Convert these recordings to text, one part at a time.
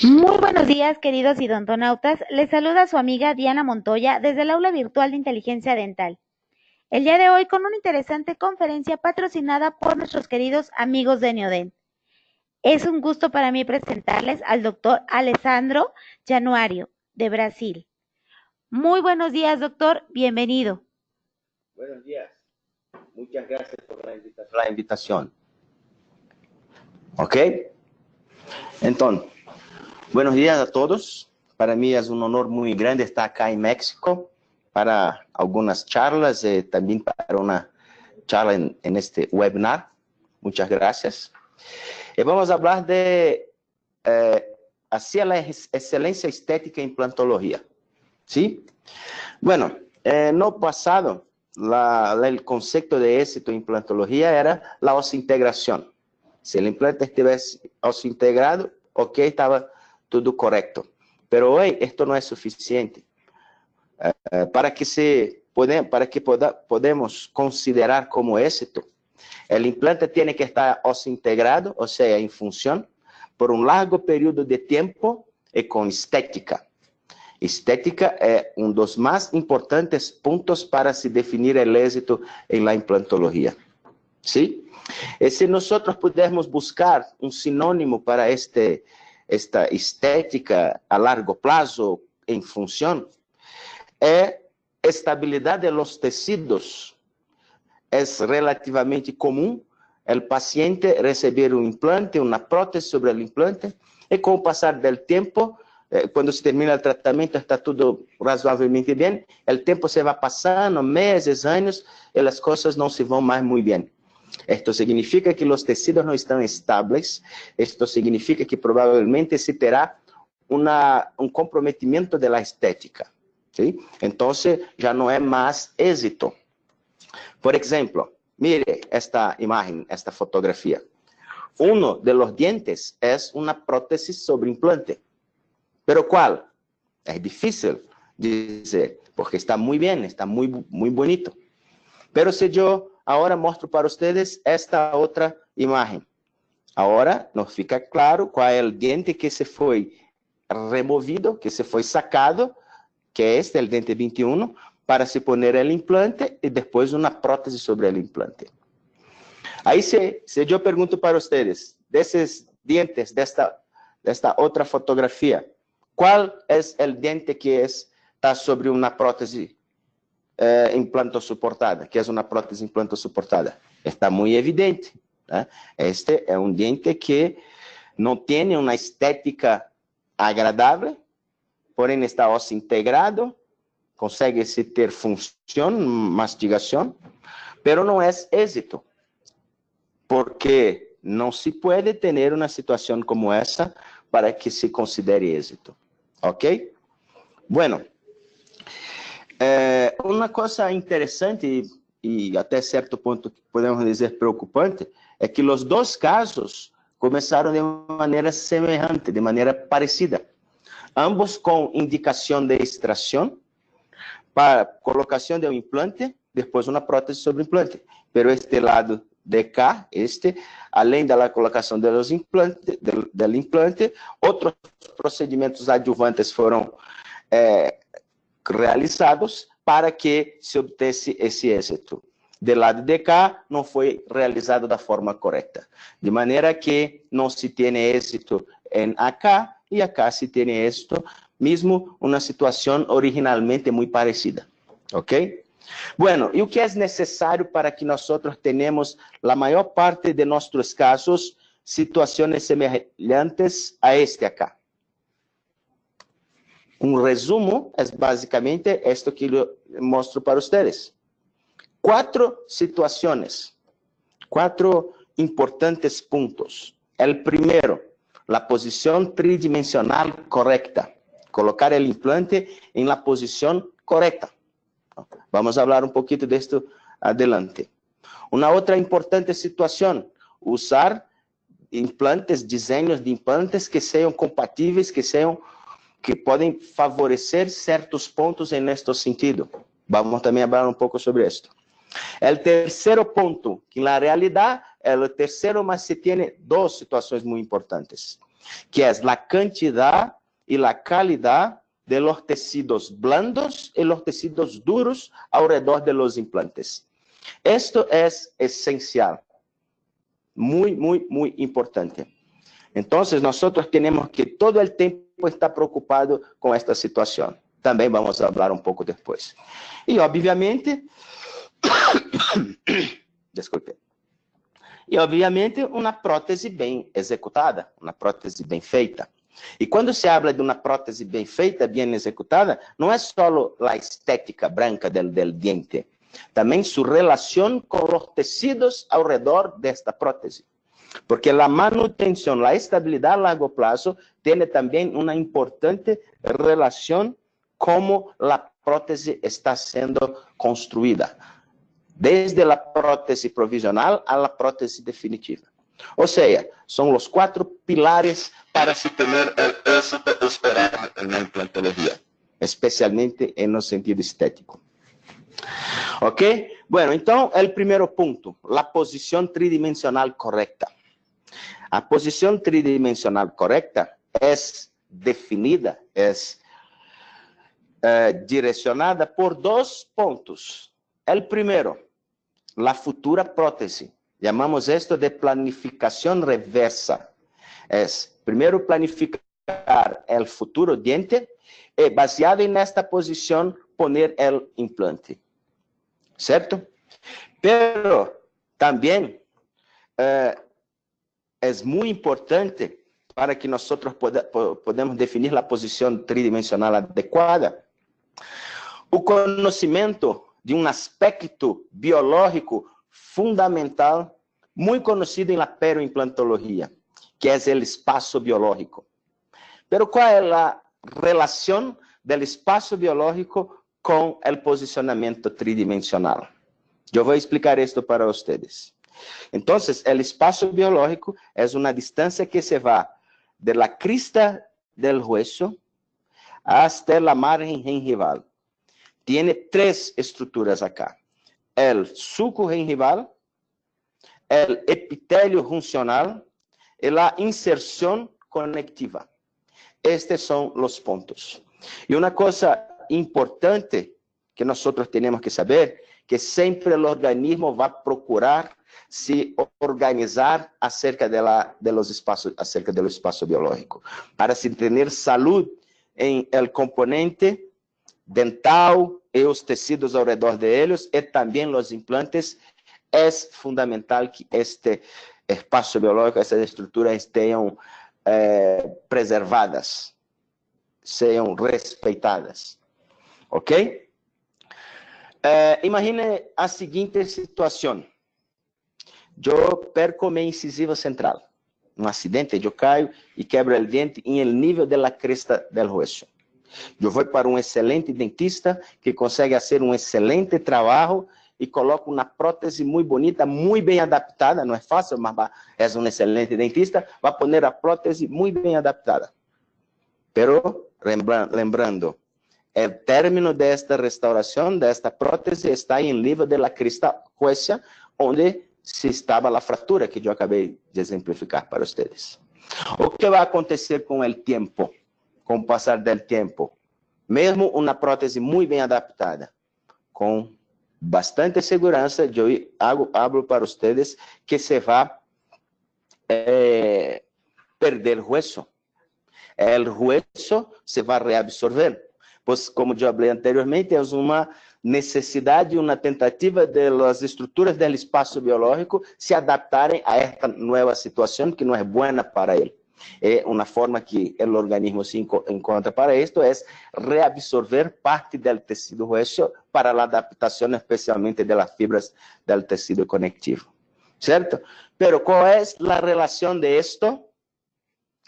Muy buenos días, queridos idontonautas. Les saluda su amiga Diana Montoya desde el aula virtual de inteligencia dental. El día de hoy con una interesante conferencia patrocinada por nuestros queridos amigos de Neodent. Es un gusto para mí presentarles al doctor Alessandro Januario, de Brasil. Muy buenos días, doctor. Bienvenido. Buenos días. Muchas gracias por la invitación. ¿Ok? Entonces, buenos días a todos. Para mí es un honor muy grande estar acá en México para algunas charlas y también para una charla en este webinar. Muchas gracias. Y vamos a hablar de hacia la excelencia estética en implantología. ¿Sí? Bueno, no pasado, el concepto de éxito en implantología era la osseointegración. Si el implante estuviese osseointegrado, ok, estaba todo correcto. Pero hoy esto no es suficiente. Para que podamos considerar como éxito, el implante tiene que estar osseointegrado, o sea, en función, por un largo periodo de tiempo y con estética. Estética é um dos mais importantes pontos para se definir o êxito em la implantologia. ¿Sí? E se nós pudermos buscar um sinônimo para esta estética a largo prazo em função, é estabilidade de los tecidos. É relativamente comum o paciente receber um implante, uma prótese sobre o implante, e com o passar do tempo, quando se termina o tratamento, está tudo razoavelmente bem, o tempo se vai passando, meses, anos, e as coisas não se vão mais muito bem. Isto significa que os tecidos não estão estáveis, isto significa que provavelmente se terá comprometimento da estética. ¿Sí? Então, já não é mais êxito. Por exemplo, mire esta imagem, esta fotografia. Um dos dientes é uma prótese sobre implante. Pero ¿cuál? Es difícil dizer, porque está muy bien, está muy bonito. Pero si yo ahora muestro para ustedes esta otra imagen, ahora nos fica claro cuál es el diente que se fue removido, que se fue sacado, que es el diente 21, para se poner el implante y después una prótesis sobre el implante. Aí, se eu pergunto para ustedes, desses dientes, desta outra fotografia, qual é o diente que está sobre uma prótese implantosuportada, que é uma prótese implantosuportada? Está muito evidente. Né? Este é um diente que não tem uma estética agradável, porém está ósseo integrado, consegue se ter função, mastigação, pero não é êxito, porque não se pode ter uma situação como essa para que se considere êxito. ¿Ok? Bueno, uma coisa interessante e até certo ponto podemos dizer preocupante é que os dois casos começaram de maneira semelhante, de maneira parecida. Ambos com indicação de extração para colocação de um implante, depois uma prótese sobre implante. Pero este lado de cá, além da colocação do implante, outros procedimentos adjuvantes foram realizados para que se obtesse esse êxito. Do lado de cá, não foi realizado da forma correta. De maneira que não se tem êxito em acá, e acá se tem êxito, mesmo uma situação originalmente muito parecida. Ok? Bueno, e o que é necessário para que nós tenhamos, a maior parte de nossos casos, situações semelhantes a este acá? Um resumo é basicamente isto que eu mostro para vocês. 4 situações, 4 importantes pontos. O primeiro, a posição tridimensional correta. Colocar o implante em la posição correta. Vamos falar um pouquinho disto adelante. Uma outra importante situação, usar implantes, desenhos de implantes que sejam compatíveis, que podem favorecer certos pontos neste sentido. Vamos também falar um pouco sobre isso. O terceiro ponto, que na realidade é o terceiro, mas se tem 2 situações muito importantes. que es la cantidad y la calidad de los tejidos blandos y los tejidos duros alrededor de los implantes. Esto es esencial, muy, muy, muy importante. Entonces, nosotros tenemos que todo el tiempo estar preocupados con esta situación. También vamos a hablar un poco después. Y obviamente, desculpe. E, obviamente, uma prótese bem executada, uma prótese bem feita. E quando se habla de uma prótese bem feita, bem executada, não é só a estética branca del diente, também sua relação com os tecidos ao redor desta prótese. Porque a manutenção, a estabilidade a largo prazo, tem também uma importante relação como a prótese está sendo construída. Desde a prótese provisional a la prótese definitiva. Ou seja, são os 4 pilares para se ter o êxito esperado na implantologia, especialmente no sentido estético. Ok? Bueno, então, o primeiro ponto, a posição tridimensional correta. A posição tridimensional correta é definida, é direcionada por 2 pontos. O primeiro, la futura prótese. Llamamos esto de planificación reversa. Es primero planificar el futuro diente y baseado en esta posición poner el implante. ¿Cierto? Pero también es muy importante para que nosotros podamos definir la posición tridimensional adecuada. O conhecimento de um aspecto biológico fundamental, muito conhecido na perioimplantologia, que é o espaço biológico. Pero qual é a relação do espaço biológico com o posicionamento tridimensional? Eu vou explicar isto para vocês. Então, o espaço biológico é uma distância que se vai de la crista del hueso hasta la margen gingival. Tiene 3 estruturas acá. El sulco gingival, el epitelio juncional y la inserción conectiva. Estes son los puntos. Y una cosa importante que nosotros tenemos que saber, que siempre el organismo va a procurar se organizar acerca de los espacios, acerca del espacio biológico, para se tener salud en el componente dental e os tecidos ao redor deles e também os implantes, é fundamental que este espaço biológico, essas estruturas estejam preservadas, sejam respeitadas. Ok? Imagine a seguinte situação. Eu perco minha incisiva central. Um acidente, eu caio e quebro o dente em el nível da cresta del hueso. Eu vou para um excelente dentista que consegue fazer um excelente trabalho e coloca uma prótese muito bonita, muito bem adaptada. Não é fácil, mas é um excelente dentista. Vai pôr a prótese muito bem adaptada. Pero, lembrando, o término desta restauração, desta prótese, está em nível da crista hueso, onde se estava a fratura que eu acabei de exemplificar para vocês. O que vai acontecer com o tempo? Com o passar do tempo, mesmo uma prótese muito bem adaptada, com bastante segurança, eu hablo para vocês que se vai perder o hueso. O hueso se vai reabsorver, pois, como eu falei anteriormente, é uma necessidade, uma tentativa das estruturas do espaço biológico se adaptarem a esta nova situação que não é boa para ele. Uma forma que o organismo se encontra para isto é reabsorver parte do tecido hueso para a adaptação, especialmente das fibras do tecido conectivo. Certo? Pero qual é a relação de isto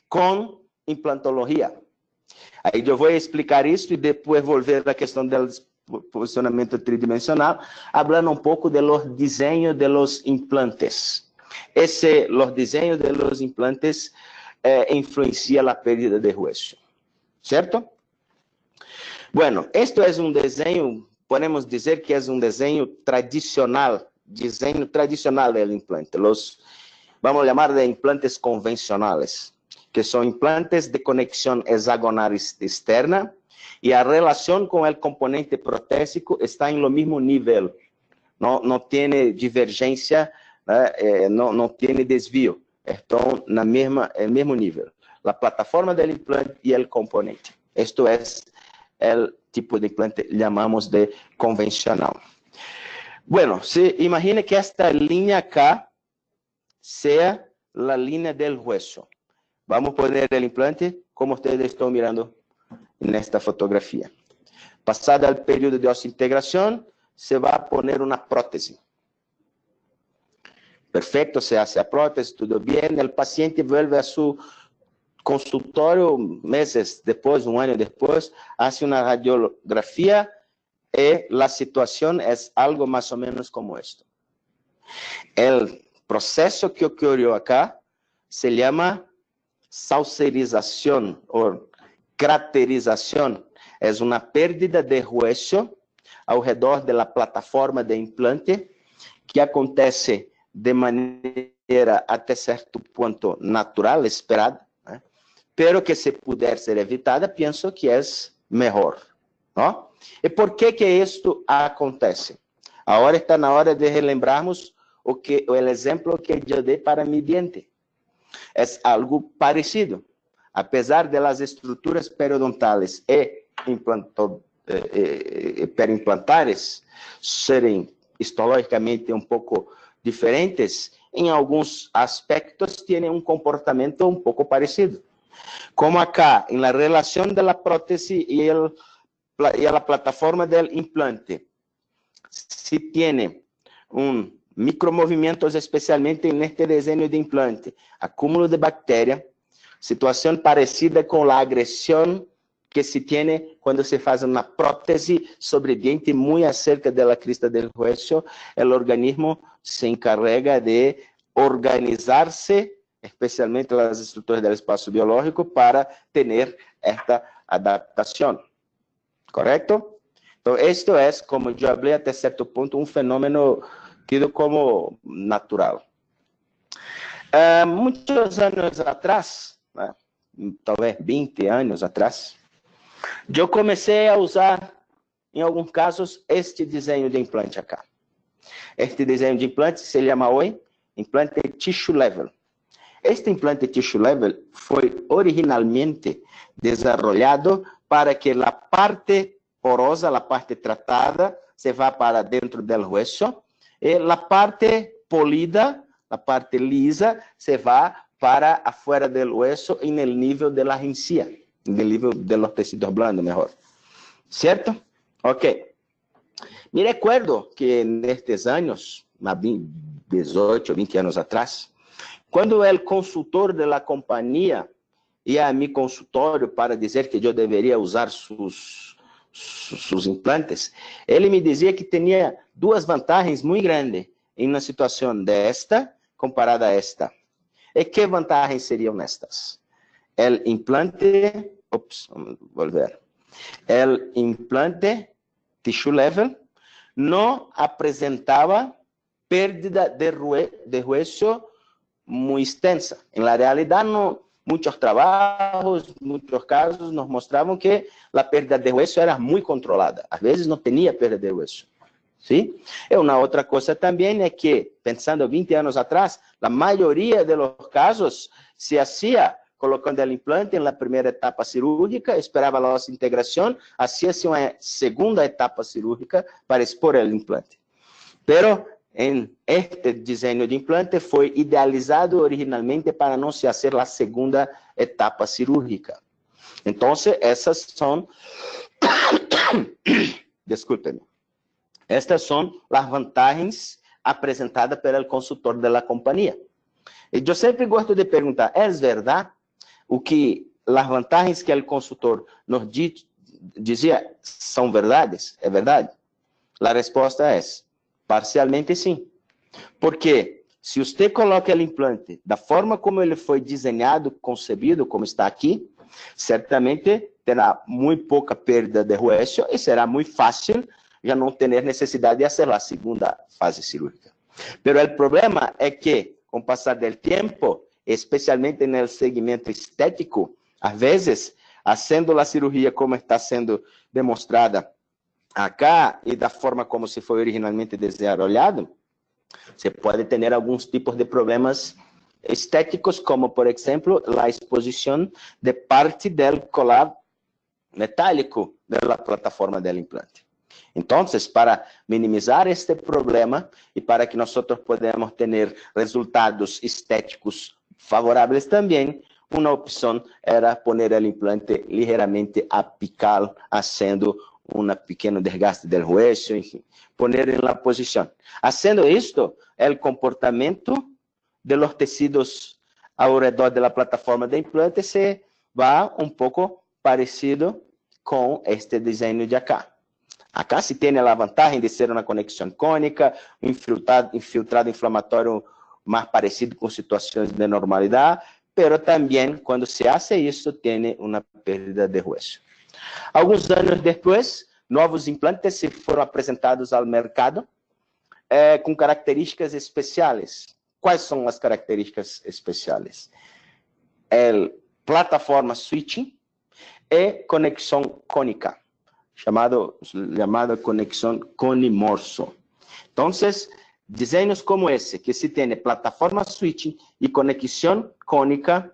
com implantologia? Aí eu vou explicar isso e depois volver à questão do posicionamento tridimensional, falando um pouco de los desenhos de los implantes. Los desenhos de los implantes influencia a pérdida de hueso, ¿cierto? Bueno, esto es un diseño, podemos decir que es un diseño tradicional del implante. Vamos a llamar de implantes convencionales. que são implantes de conexão hexagonal externa, e a relação com o componente protésico está em lo mesmo nível. Não tem divergência, não tem desvio. Estão no mesmo nível. A plataforma do implante e o componente. Isto é o tipo de implante que chamamos de convencional. Bueno, se imagine que esta linha acá sea a linha del hueso. Vamos poner o implante como vocês estão mirando nesta fotografia. Passado o período de osseointegração, se vai poner uma prótese. Perfeito, se hace a prótese, tudo bem. O paciente vuelve a seu consultório meses depois, um ano depois, hace uma radiografia e a situação é algo mais ou menos como isto. O processo que ocorreu acá se chama saucerização ou craterização. É uma pérdida de hueso ao redor da plataforma de implante que acontece de maneira até certo ponto natural, esperada, né? Pero que se puder ser evitada, penso que é melhor, não? E por que isto acontece? Agora está na hora de relembrarmos o exemplo que eu dei para mi diente. É algo parecido. Apesar de las estruturas periodontales e perimplantares serem histologicamente um pouco diferentes, em alguns aspectos têm comportamento um pouco parecido. Como acá, na relação da prótese e a plataforma do implante, se tem micromovimentos, especialmente neste desenho de implante, acúmulo de bactéria, situação parecida com a agressão que se tem quando se faz uma prótese sobre diente muito acerca da crista del hueso, o organismo se encarrega de organizar-se, especialmente as estruturas do espaço biológico, para ter esta adaptação. Correto? Então, isto é, como eu falei até certo ponto, um fenômeno tido como natural. Muitos anos atrás, né, talvez 20 anos atrás, eu comecei a usar, em alguns casos, este desenho de implante acá. Este desenho de implante se chama hoje implante tissue level. Este implante tissue level foi originalmente desenvolvido para que a parte porosa, a parte tratada, se vá para dentro do hueso, e a parte polida, a parte lisa, se vá para afuera do hueso e no nível da encía, no nível dos tecidos blandos, melhor. Certo? Ok. Me recuerdo que nestes anos, 18, 20 anos atrás, quando o consultor da companhia ia a mi consultório para dizer que eu deveria usar seus implantes, ele me dizia que tinha duas vantagens muito grandes em uma situação desta comparada a esta. E que vantagens seriam estas? O implante, vamos volver. O implante tissue level não apresentava pérdida de hueso muito extensa. Na realidade, muitos trabalhos, muitos casos nos mostravam que a perda de hueso era muito controlada. Às vezes não tinha perda de hueso. ¿Sí? E uma outra coisa também é que, pensando 20 anos atrás, a maioria dos casos se hacía colocando o implante na primeira etapa cirúrgica, esperava a integração, hacía-se uma segunda etapa cirúrgica para expor o implante. Pero este desenho de implante foi idealizado originalmente para não se fazer a segunda etapa cirúrgica. Então, essas são... Desculpe-me. Estas são as vantagens apresentadas pelo consultor da companhia. E eu sempre gosto de perguntar, é verdade o que as vantagens que o consultor nos dizia são verdades? É verdade? A resposta é parcialmente sim. Porque se você coloca o implante da forma como ele foi desenhado, concebido, como está aqui, certamente terá muito pouca perda de hueso e será muito fácil já não ter necessidade de fazer a segunda fase cirúrgica. Pero o problema é que, com o passar do tempo, especialmente en el segmento estético, a veces, haciendo la cirugía como está siendo demostrada acá y da forma como se foi originalmente desarrollado, se pode ter alguns tipos de problemas estéticos, como, por exemplo, a exposição de parte do colar metálico da plataforma do implante. Então, para minimizar este problema e para que nós podamos ter resultados estéticos favoráveis também, uma opção era poner o implante ligeiramente apical, fazendo um pequeno desgaste do hueso, enfim, poner em la posição. Haciendo isto, o comportamento de los tecidos ao redor da plataforma de implante se vai um pouco parecido com este desenho de acá. Acá se tem a vantagem de ser uma conexão cônica, infiltrado inflamatório mais parecido com situações de normalidade, pero também, quando se hace isso, tem uma perda de hueso. Alguns anos depois, novos implantes se foram apresentados ao mercado com características especiais. Quais são as características especiais? Plataforma switching e conexão cônica, chamada conexão conimorso. Então, desenhos como esse, que se tem plataforma switching e conexão cônica,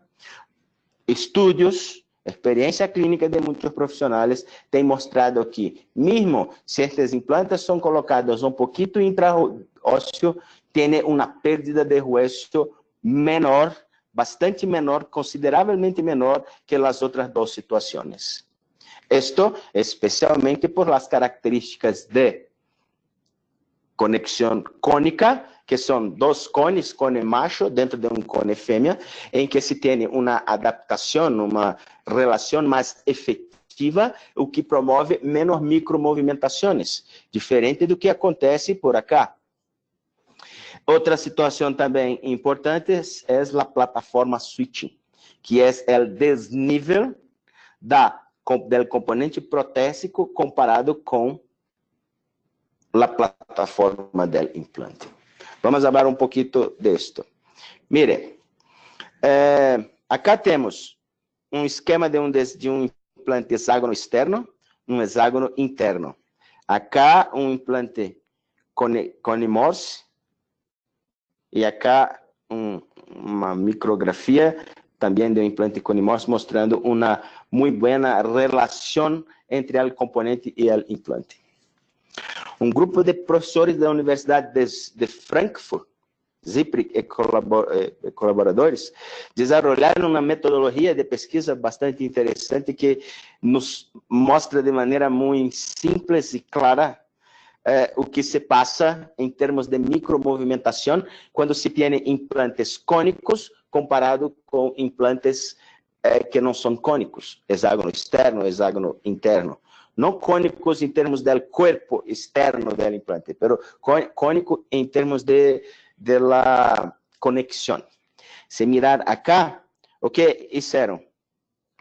estudos, experiência clínica de muitos profissionais têm mostrado que, mesmo se estes implantes são colocados um pouquinho intraósseo, tem uma perda de hueso menor, bastante menor, consideravelmente menor que as outras duas situações. Isto especialmente por las características de conexão cônica, que são dois cones, cone macho dentro de um cone fêmea, em que se tem uma adaptação, uma relação mais efetiva, o que promove menos micromovimentações, diferente do que acontece por acá. Outra situação também importante é a plataforma switching, que é o desnível do componente protésico comparado com a plataforma do implante. Vamos falar um pouquinho disto. Mire, acá temos um esquema de um implante hexágono externo, um hexágono interno. Acá um implante conimorse e acá uma micrografia também de um implante conimorse mostrando uma muito boa relação entre o componente e o implante. Um grupo de professores da Universidade de Frankfurt, Zipri e colaboradores, desenvolveram uma metodologia de pesquisa bastante interessante que nos mostra de maneira muito simples e clara o que se passa em termos de micromovimentação quando se tem implantes cônicos comparado com implantes que não são cônicos, hexágono externo, hexágono interno. Não cônicos em termos do corpo externo do implante, mas cônico em termos de la conexão. Se mirar acá, o que fizeram?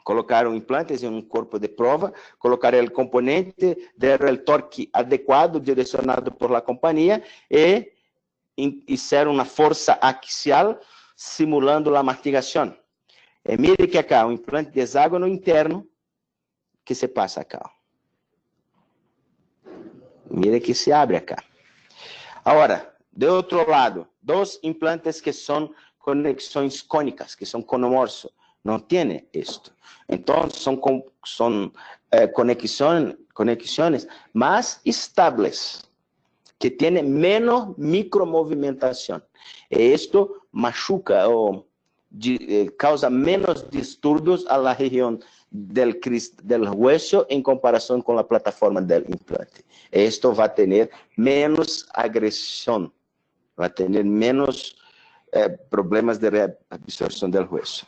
Colocaram implantes em um corpo de prova, colocaram o componente, deram o torque adequado, direcionado por la companhia, e fizeram uma força axial, simulando a mastigação. E mire que acá, um implante de hexágono interno, que se passa acá. Mire que se abre acá. Agora, de outro lado, dois implantes que são conexões cônicas, que são conomorfos, não tem isto. Então, são conexões mais estáveis, que têm menos micromovimentação. E isto machuca ou causa menos distúrbios a la região del hueso em comparação com a plataforma del implante. Isto vai ter menos agressão, vai ter menos problemas de reabsorção del hueso.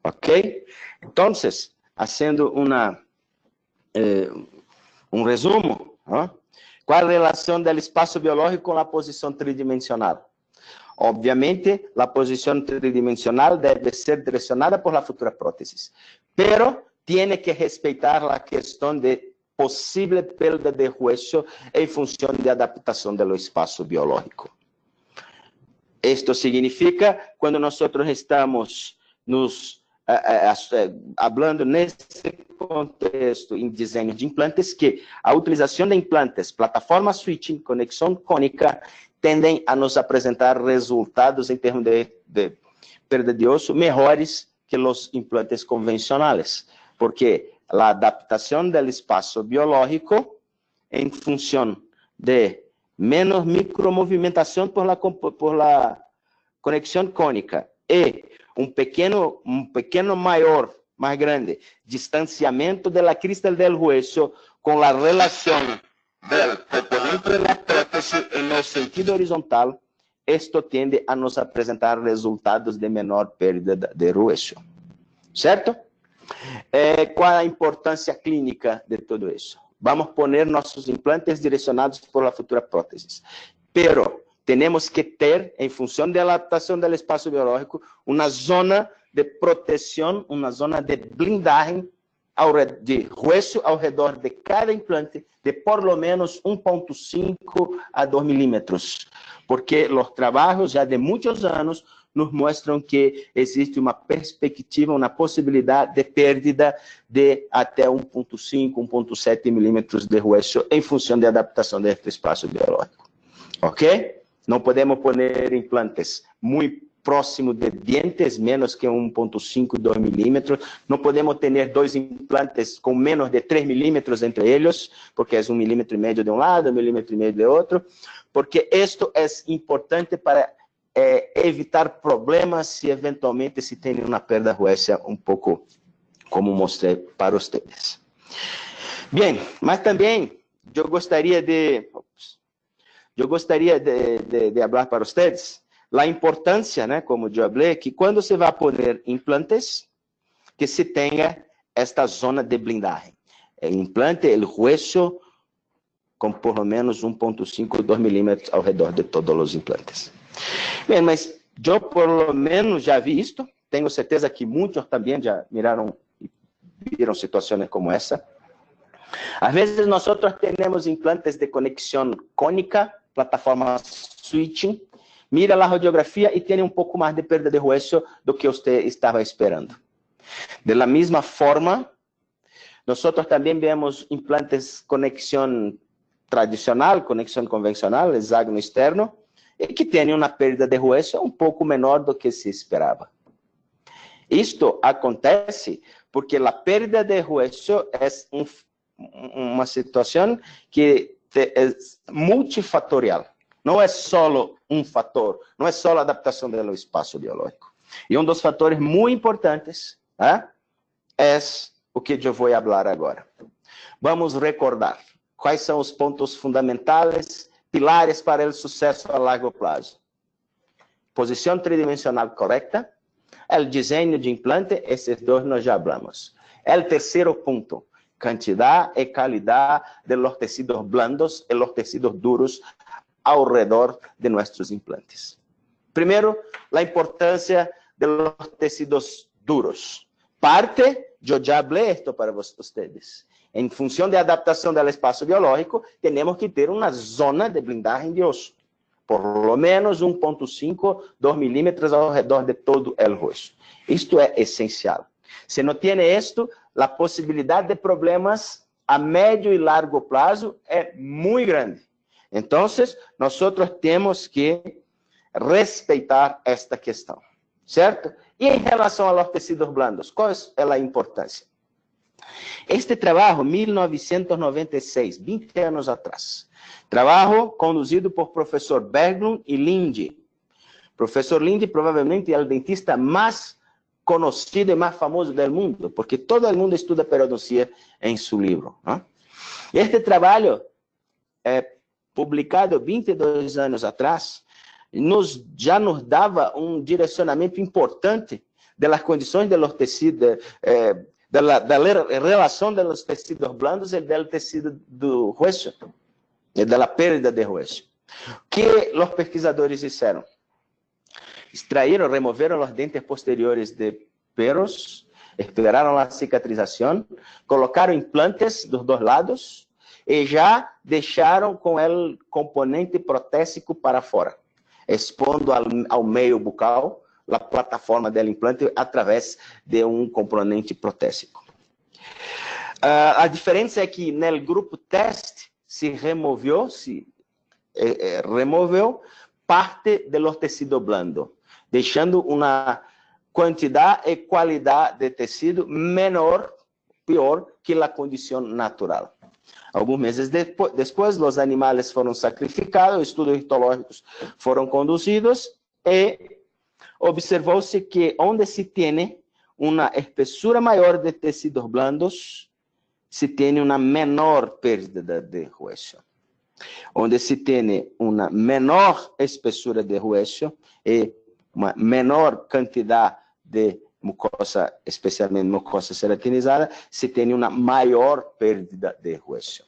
Ok? Então, fazendo um resumo, qual a relação do espaço biológico com a posição tridimensional? Obviamente, a posição tridimensional deve ser direcionada por la futura prótese, pero tiene que respeitar a questão de possível perda de hueso em função de adaptação do espaço biológico. Esto significa, cuando nosotros estamos hablando nesse contexto em desenho de implantes, que a utilização de implantes, plataforma switching, conexão cônica, tendem a nos apresentar resultados em termos de perda de osso melhores que os implantes convencionais, porque a adaptação do espaço biológico em função de menos micromovimentação por la conexão cônica e um pequeno maior, mais grande, distanciamento da crista del hueso com a relação do componente da prótese no sentido horizontal, isto tende a nos apresentar resultados de menor perda de hueso. Certo? Qual a importância clínica de tudo isso? Vamos poner nossos implantes direcionados por la futura prótese. Pero temos que ter, em função da adaptação do espaço biológico, uma zona de proteção, uma zona de blindagem de hueso ao redor de cada implante de por lo menos 1,5 a 2 milímetros, porque os trabalhos já de muitos anos nos mostram que existe uma perspectiva, uma possibilidade de perda de até 1,5, 1,7 milímetros de hueso em função da adaptação deste espaço biológico. Ok? Não podemos pôr implantes muito próximo de dientes, menos que 1,5, 2 milímetros. Não podemos ter dois implantes com menos de 3 milímetros entre eles, porque é 1,5 milímetro de um lado, 1,5 milímetro de outro, porque isto é importante para evitar problemas se eventualmente se tem uma perda huesa, um pouco como mostrei para vocês. Bem, mas também eu gostaria de falar para vocês a importância, né, como eu falei, que quando se vai pôr implantes, que se tenha esta zona de blindagem. O implante, o hueso, com por lo menos 1,5 ou 2 milímetros ao redor de todos os implantes. Bem, mas eu por lo menos já vi isto, tenho certeza que muitos também já viram situações como essa. Às vezes nós temos implantes de conexão cônica, plataforma switching, mira a radiografia e tem um pouco mais de perda de hueso do que você estava esperando. De la mesma forma, nós também vemos implantes conexão tradicional, conexão convencional, hexágono externo, e que tem uma perda de hueso um pouco menor do que se esperava. Isto acontece porque a perda de hueso é uma situação que é multifatorial. Não é só um fator, não é só a adaptação do espaço biológico. E um dos fatores muito importantes é o que eu vou falar agora. Vamos recordar quais são os pontos fundamentais, pilares para o sucesso a largo prazo. Posição tridimensional correta, o desenho de implante, esses dois nós já falamos. O terceiro ponto, quantidade e qualidade de los tecidos blandos e los tecidos duros ao redor de nossos implantes. Primeiro, a importância de los tecidos duros. Parte, eu já falei isto para vocês. Em função da adaptação do espaço biológico, temos que ter uma zona de blindagem de osso. Por lo menos 1,5, 2 milímetros ao redor de todo o osso. Isto é essencial. Se não tem isto, a possibilidade de problemas a médio e largo prazo é muito grande. Então, nós temos que respeitar esta questão, certo? E em relação aos tecidos blandos, qual é a importância? Este trabalho, 1996, 20 anos atrás, trabalho conduzido por professor Berglund e Linde. Professor Linde provavelmente é o dentista mais conhecido e mais famoso do mundo, porque todo o mundo estuda periodontia em seu livro. Este trabalho, publicado 22 anos atrás, já nos dava um direcionamento importante das condições dos tecidos, da relação dos tecidos blandos e do tecido do hueso, e da perda de hueso. O que os pesquisadores fizeram? Extraíram, removeram os dentes posteriores de perros, esperaram a cicatrização, colocaram implantes dos dois lados e já deixaram com o componente protésico para fora. expondo ao meio bucal a plataforma do implante através de um componente protésico. A diferença é que no grupo teste se removeu parte do tecido blando, deixando uma quantidade e qualidade de tecido pior que a condição natural. Alguns meses depois, os animais foram sacrificados, estudos histológicos foram conduzidos e observou-se que onde se tem uma espessura maior de tecidos blandos, se tem uma menor perda de hueso. Onde se tem uma menor espessura de hueso e uma menor quantidade de mucosa, especialmente mucosa ceratinizada, se tem uma maior perda de hueso.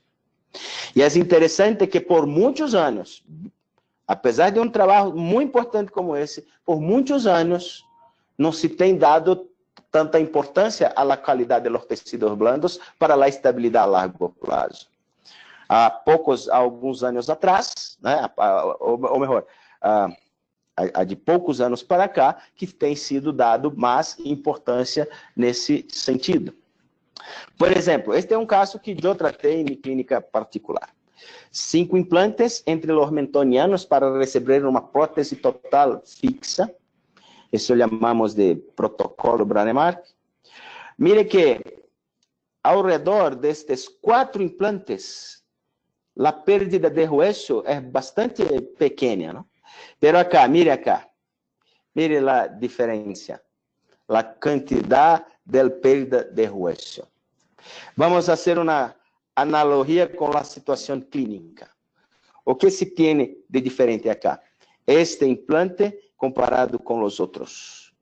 E é interessante que por muitos anos, apesar de um trabalho muito importante como esse, por muitos anos não se tem dado tanta importância à qualidade dos tecidos blandos para a estabilidade a largo prazo. Há alguns anos atrás, né, ou melhor, há de poucos anos para cá, que tem sido dado mais importância nesse sentido. Por exemplo, este é um caso que eu tratei em minha clínica particular. 5 implantes entre os mentonianos para receber uma prótese total fixa. Isso chamamos de protocolo Brånemark. Mire que, ao redor destes 4 implantes, a pérdida de hueso é bastante pequena, não? Pero acá, mire a diferença, a quantidade de perda de hueso. Vamos fazer uma analogia com a situação clínica. O que se tem de diferente acá? Este implante comparado com os outros.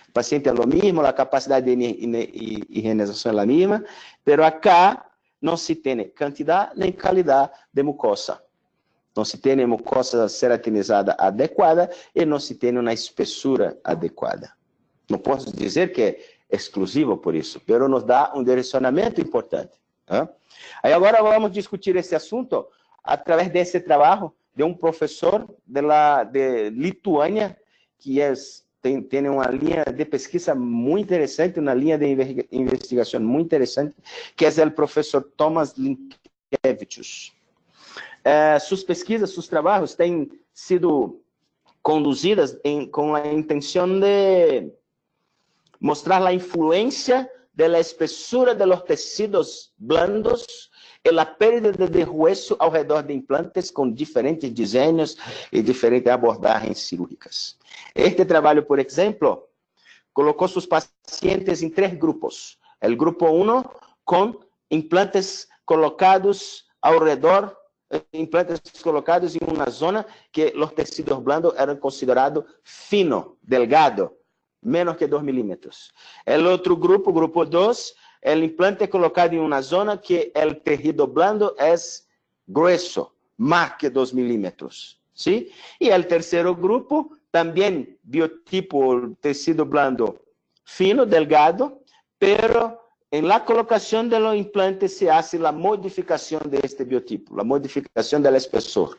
O paciente é o mesmo, a capacidade de higienização é a mesma, pero acá não se tem quantidade nem qualidade de mucosa. Não se tem mucosa ceratinizada adequada e não se tem uma espessura adequada. Não posso dizer que é exclusivo por isso, mas nos dá um direcionamento importante. Aí agora vamos discutir esse assunto através desse trabalho de um professor de Lituânia, que tem uma linha de pesquisa muito interessante, uma linha de investigação muito interessante, que é o professor Tomas Linkevičius. Suas pesquisas, seus trabalhos têm sido conduzidas com a intenção de mostrar a influência da espessura de los tecidos blandos e a perda de hueso ao redor de implantes com diferentes desenhos e diferentes abordagens cirúrgicas. Este trabalho, por exemplo, colocou seus pacientes em 3 grupos. O grupo 1 com implantes colocados ao redor, implantes colocados em uma zona que os tecidos blandos eram considerados fino, delgado, menos que 2 milímetros. O outro grupo, grupo 2, o implante é colocado em uma zona que o tecido blando é grueso, mais que 2 milímetros. ¿Sí? E o terceiro grupo, também biotipo tecido blando fino, delgado, pero en la colocación de los implantes se hace la modificación de este biotipo, la modificación del espesor,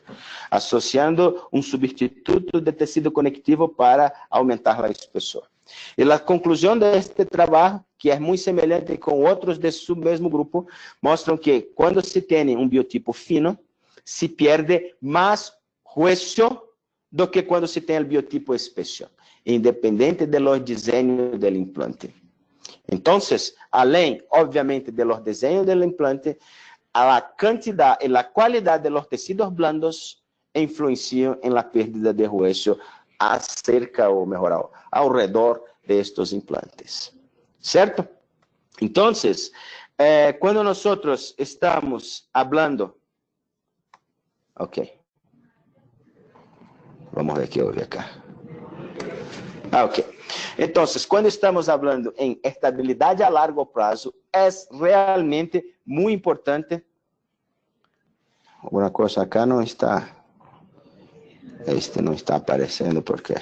asociando un sustituto de tecido conectivo para aumentar el espesor. E a conclusão deste trabalho, que é muito semelhante com outros de seu mesmo grupo, mostram que quando se tem um biotipo fino, se perde mais hueso do que quando se tem o biotipo espesso, independente de los desenhos do implante. Então, além, obviamente, de los desenhos do implante, a quantidade e a qualidade de los tecidos blandos influenciam em la pérdida de hueso acerca, ou melhor, ao redor de estos implantes. ¿Certo? Então, quando nós estamos falando... Ok. Vamos ver o que houve acá. Ok. Então, quando estamos falando em estabilidade a largo prazo, é realmente muito importante. Alguma coisa acá não está... Este não está aparecendo porque...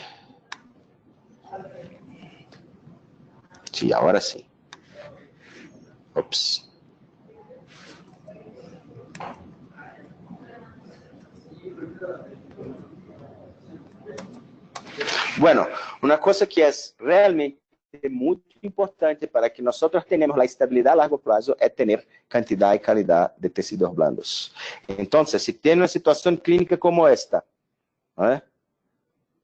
Sim, agora sim. Ops. Bueno, una cosa que es realmente muy importante para que nosotros tenemos la estabilidad a largo plazo es tener cantidad y calidad de tejidos blandos. Entonces, si tiene una situación clínica como esta,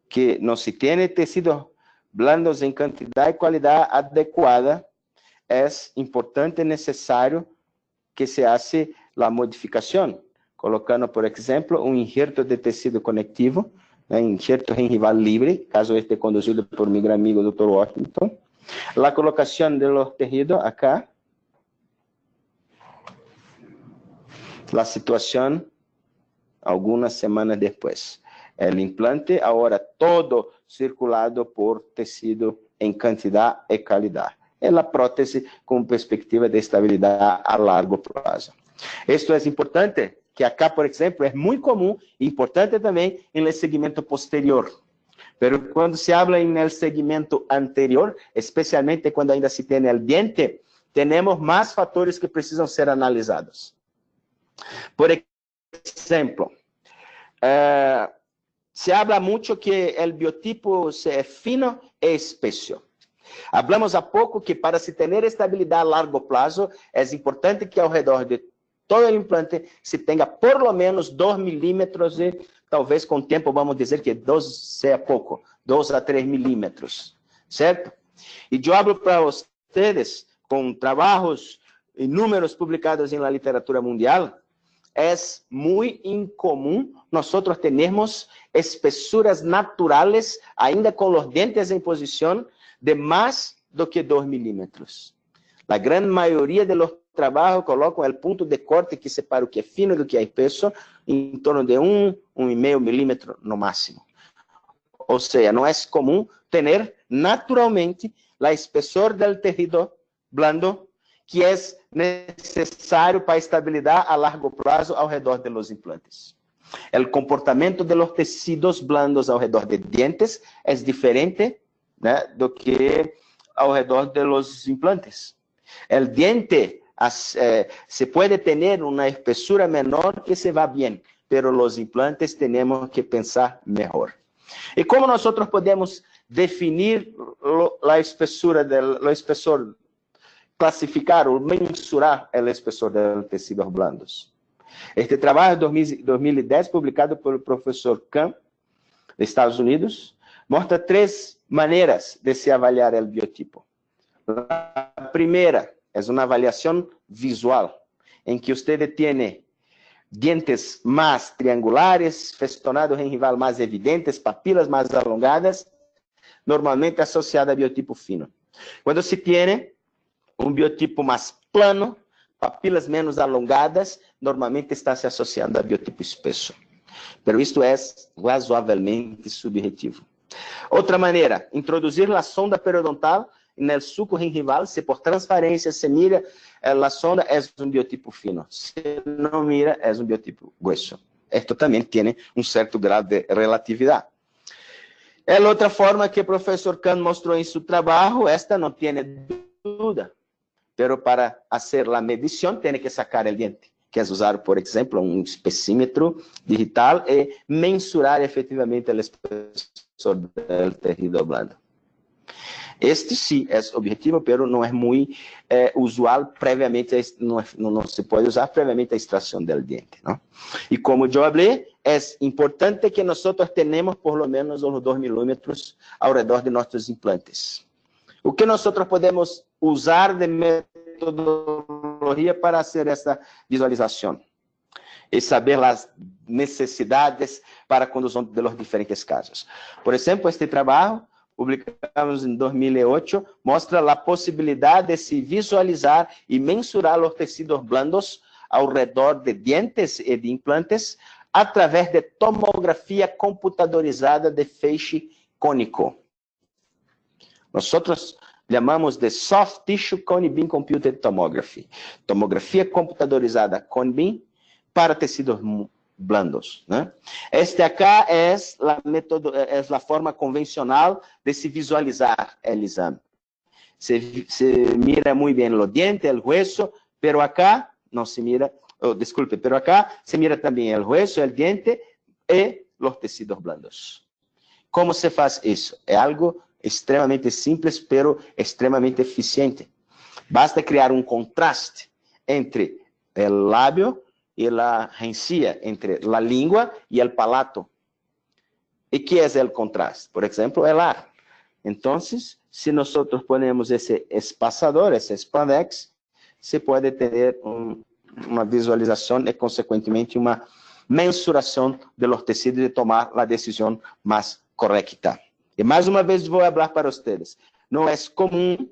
que no se tiene tejidos blandos en cantidad y calidad adecuada, es importante y necesario que se hace la modificación, colocando, por ejemplo, un injerto de tejido conectivo, injerto gengival libre, caso esté conducido por mi gran amigo Dr. Washington. La colocación de los tejidos acá. La situación algunas semanas después. El implante ahora todo circulado por tejido en cantidad y calidad. Es la prótesis con perspectiva de estabilidad a largo plazo. Esto es importante, que acá, por ejemplo, es muy común, importante también en el segmento posterior. Pero cuando se habla en el segmento anterior, especialmente cuando ainda se tiene el diente, tenemos más factores que precisan ser analizados. Por ejemplo, se habla mucho que el biotipo es fino e espeso. Hablamos há pouco que para se ter estabilidade a largo prazo, é importante que ao redor de todo o implante se tenha por lo menos 2 milímetros e talvez com o tempo vamos dizer que 2 seja pouco, 2 a 3 milímetros, certo? E eu hablo para vocês, com trabalhos e números publicados em la literatura mundial, é muito incomum nós termos espessuras naturais, ainda com os dentes em posição, de mais do que 2 milímetros. A grande maioria dos trabalhos colocam o ponto de corte que separa o que é fino do que é espesso em torno de 1,5 milímetro no máximo. Ou seja, não é comum ter naturalmente a espessor do tecido blando que é necessário para a estabilidade a largo prazo ao redor de los implantes. O comportamento de los tecidos blandos ao redor de dientes é diferente, né, do que ao redor de los implantes. El diente se pode ter uma espessura menor que se va bem, pero los implantes temos que pensar melhor. E como nós podemos definir a espessura o espessor, classificar ou mensurar o espessor de tecidos blandos? Este trabalho de 2010, publicado pelo professor Kahn, dos Estados Unidos, mostra 3 maneiras de se avaliar o biotipo. A primeira é uma avaliação visual, em que você tem dientes mais triangulares, festonados em rival mais evidentes, papilas mais alongadas, normalmente associada a biotipo fino. Quando se tem um biotipo mais plano, papilas menos alongadas, normalmente está se associando a biotipo espesso. Pero isto é razoavelmente subjetivo. Outra maneira, introduzir a sonda periodontal no sulco gengival, se por transferência se mira a sonda, é um biotipo fino. Se não mira, é um biotipo grueso. Isto também tem um certo grau de relatividade. É outra forma que o professor Kahn mostrou em seu trabalho, esta não tem dúvida, pero para fazer a medição, tem que sacar o diente, que é usar, por exemplo, um espessímetro digital e mensurar efetivamente o espessor do tecido blando. Este sim é objetivo, pero não é muito usual previamente, não se pode usar previamente a extração do diente, não? E como eu falei, é importante que nós tenhamos por lo menos uns 2 milímetros ao redor de nossos implantes. O que nós podemos usar de metodologia para fazer essa visualização? E saber as necessidades para a condução de los diferentes casos. Por exemplo, este trabalho, publicamos em 2008, mostra a possibilidade de se visualizar e mensurar os tecidos blandos ao redor de dientes e de implantes através de tomografia computadorizada de feixe cônico. Nós chamamos de Soft Tissue Cone Beam Computed Tomography. Tomografia computadorizada Cone Beam para tecidos blandos, né? Este acá é a forma convencional de se visualizar o exame. Se mira muito bem o diente, o hueso, pero acá não se mira, pero acá se mira também o hueso, o diente e os tecidos blandos. Como se faz isso? É algo extremamente simples, pero extremamente eficiente. Basta criar um contraste entre o lábio e a rencilla, entre a língua e o palato. E que é o contraste? Por exemplo, o ar. Então, se nós ponemos esse espaçador, esse spandex, se pode ter uma visualização e, consequentemente, uma mensuração de los tecidos e tomar a decisão mais correta. E mais uma vez vou falar para vocês. Não é comum,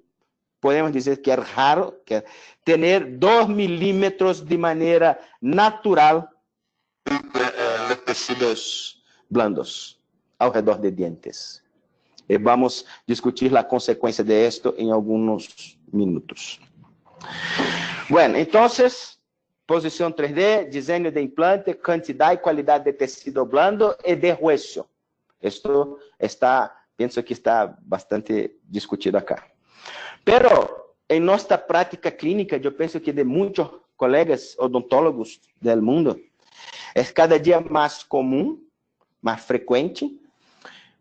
podemos dizer que é raro, que ter 2 milímetros de maneira natural los tecidos blandos ao redor de dientes. E vamos discutir a consequência de esto em alguns minutos. Bueno, então, posição 3D, desenho de implante, quantidade e qualidade de tecido blando e de hueso. Isto penso que está bastante discutido acá. Pero, em nossa prática clínica, eu penso que de muitos colegas odontólogos do mundo, é cada dia mais comum, mais frequente,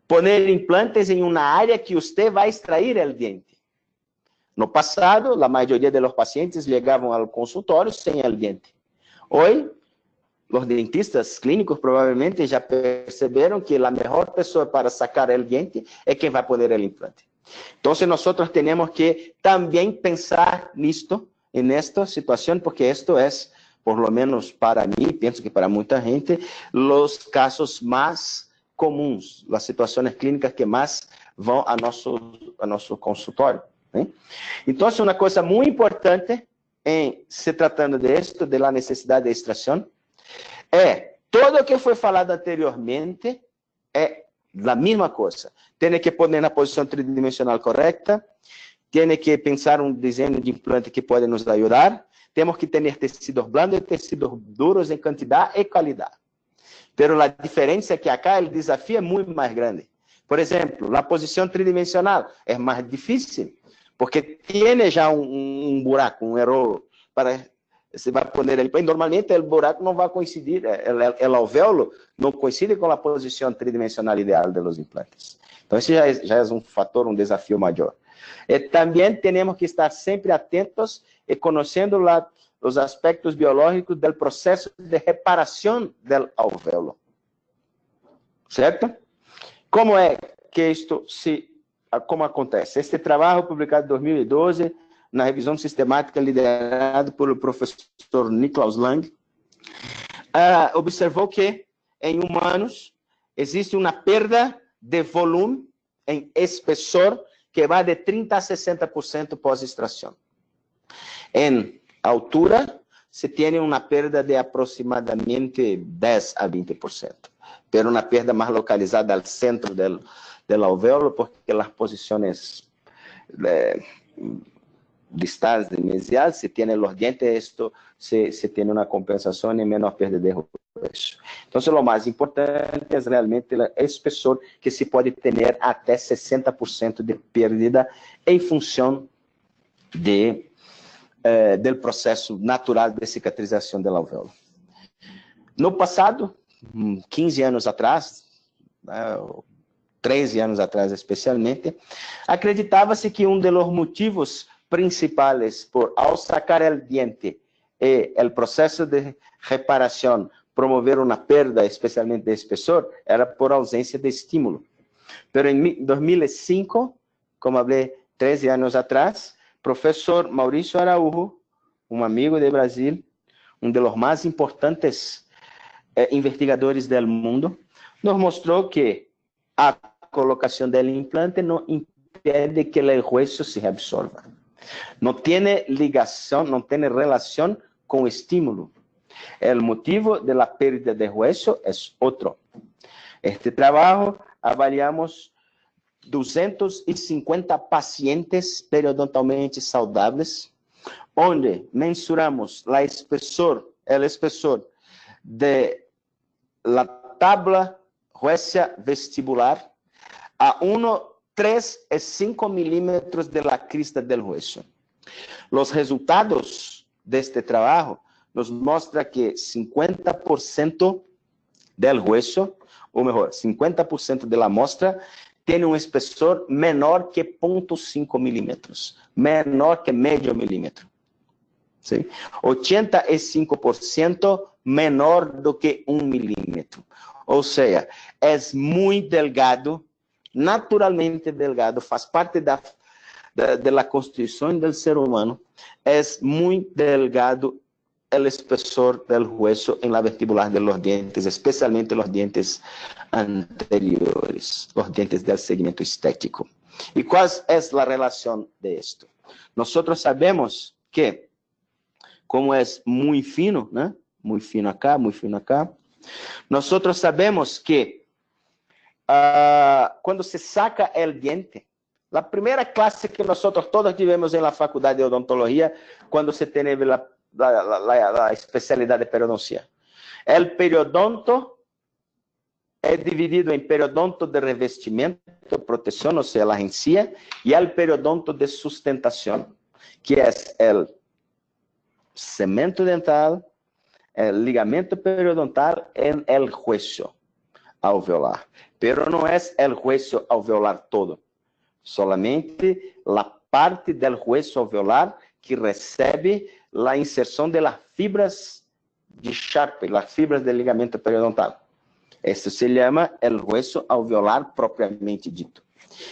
poner implantes em uma área que você vai extrair o diente. No passado, a maioria dos pacientes chegavam ao consultório sem o diente. Hoje, os dentistas clínicos provavelmente já perceberam que a melhor pessoa para sacar o diente é quem vai poner o implante. Então, nós temos que também pensar nisto, nesta situação, porque isto é, por lo menos para mim, penso que para muita gente, os casos mais comuns, as situações clínicas que mais vão a nosso consultório. Né? Então, uma coisa muito importante em se tratando disto, da necessidade de extração, é tudo o que foi falado anteriormente é a mesma coisa. Tem que pôr na posição tridimensional correta, tem que pensar um desenho de implante que pode nos ajudar, temos que ter tecidos blandos e tecidos duros em quantidade e qualidade. Pero a diferença é que acá o desafio é muito mais grande. Por exemplo, a posição tridimensional é mais difícil, porque tem já um buraco, um erro para você vai poner ali. Normalmente o buraco não vai coincidir, o alvéolo não coincide com a posição tridimensional ideal dos implantes. Então, esse já é um fator, um desafio maior. E também temos que estar sempre atentos e conhecendo os aspectos biológicos do processo de reparação do alvéolo. Certo? Como é que como acontece? Este trabalho, publicado em 2012, na revisão sistemática liderada pelo professor Niklaus Lang, observou que em humanos existe uma perda de volume em espessor que vai de 30% a 60% pós-extração. Em altura, se tem uma perda de aproximadamente 10% a 20%, pero uma perda mais localizada ao centro do alvéolo, porque as posições distales de mesial, se tem os dientes, esto se tem uma compensação e menor perda de hueso. Então, o mais importante é realmente o espessor, que se pode ter até 60% de perda em função do processo natural de cicatrização do alvéolo. No passado, 15 anos atrás, 13 anos atrás especialmente, acreditava-se que um dos motivos principais por, ao sacar o diente e o processo de reparação, promover uma perda, especialmente de espessor, era por ausência de estímulo. Pero em 2005, como falei 13 anos atrás, professor Maurício Araújo, um amigo de Brasil, um dos mais importantes investigadores do mundo, nos mostrou que a colocação do implante não impede que o hueso se reabsorva. Não tem ligação, não tem relação com o estímulo. O motivo da perda de hueso é outro. Este trabalho, avaliamos 250 pacientes periodontalmente saudáveis, onde mensuramos o espessor de la tabla huesa vestibular a 1, 3 e 5 milímetros de la crista del hueso. Os resultados deste trabalho nos mostram que 50% del hueso, ou melhor, 50% da amostra tem um espessor menor que 0,5 milímetros, menor que medio milímetro. ¿Sí? 85% menor do que 1 milímetro. Ou seja, é muito delgado, naturalmente delgado, faz parte da constituição do ser humano, é muito delgado o espessor do hueso em la vestibular de los dientes, especialmente los dientes anteriores, los dientes del segmento estético. E qual é a relação de esto? Nós sabemos que, como é muito fino, né? Muito fino acá, nós sabemos que quando se saca o diente, a primeira classe que nós todos tivemos na faculdade de odontologia, quando se tem a especialidade de periodoncia. O periodonto é dividido em periodonto de revestimento, proteção, ou seja, a encía, e o periodonto de sustentação, que é o cemento dental, o ligamento periodontal e o hueso alveolar. Pero não é o hueso alveolar todo, solamente a parte do hueso alveolar que recebe a inserção de las fibras de Sharpe, las fibras del ligamento periodontal. Isso se chama el hueso alveolar propriamente dito.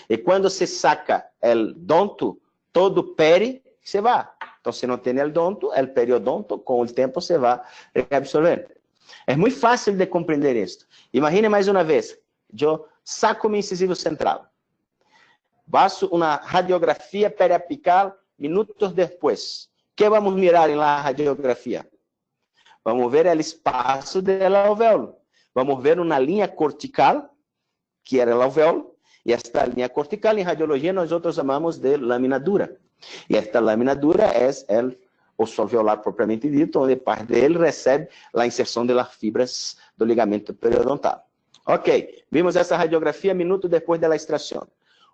E quando se saca el donto, todo o peri se vai. Então, se não tem el donto, el periodonto, com o tempo, se vai reabsorver. É muito fácil de compreender isto. Imagine mais uma vez, eu saco meu incisivo central, faço uma radiografia periapical minutos depois. Que vamos mirar na radiografia? Vamos ver o espaço do alvéolo. Vamos ver uma linha cortical, que era o alvéolo, e esta linha cortical, em radiologia, nós chamamos de lâmina dura. E esta lâmina dura é o osso alveolar propriamente dito, onde parte dele recebe a inserção das fibras do ligamento periodontal. Ok, vimos essa radiografia minuto depois da extração.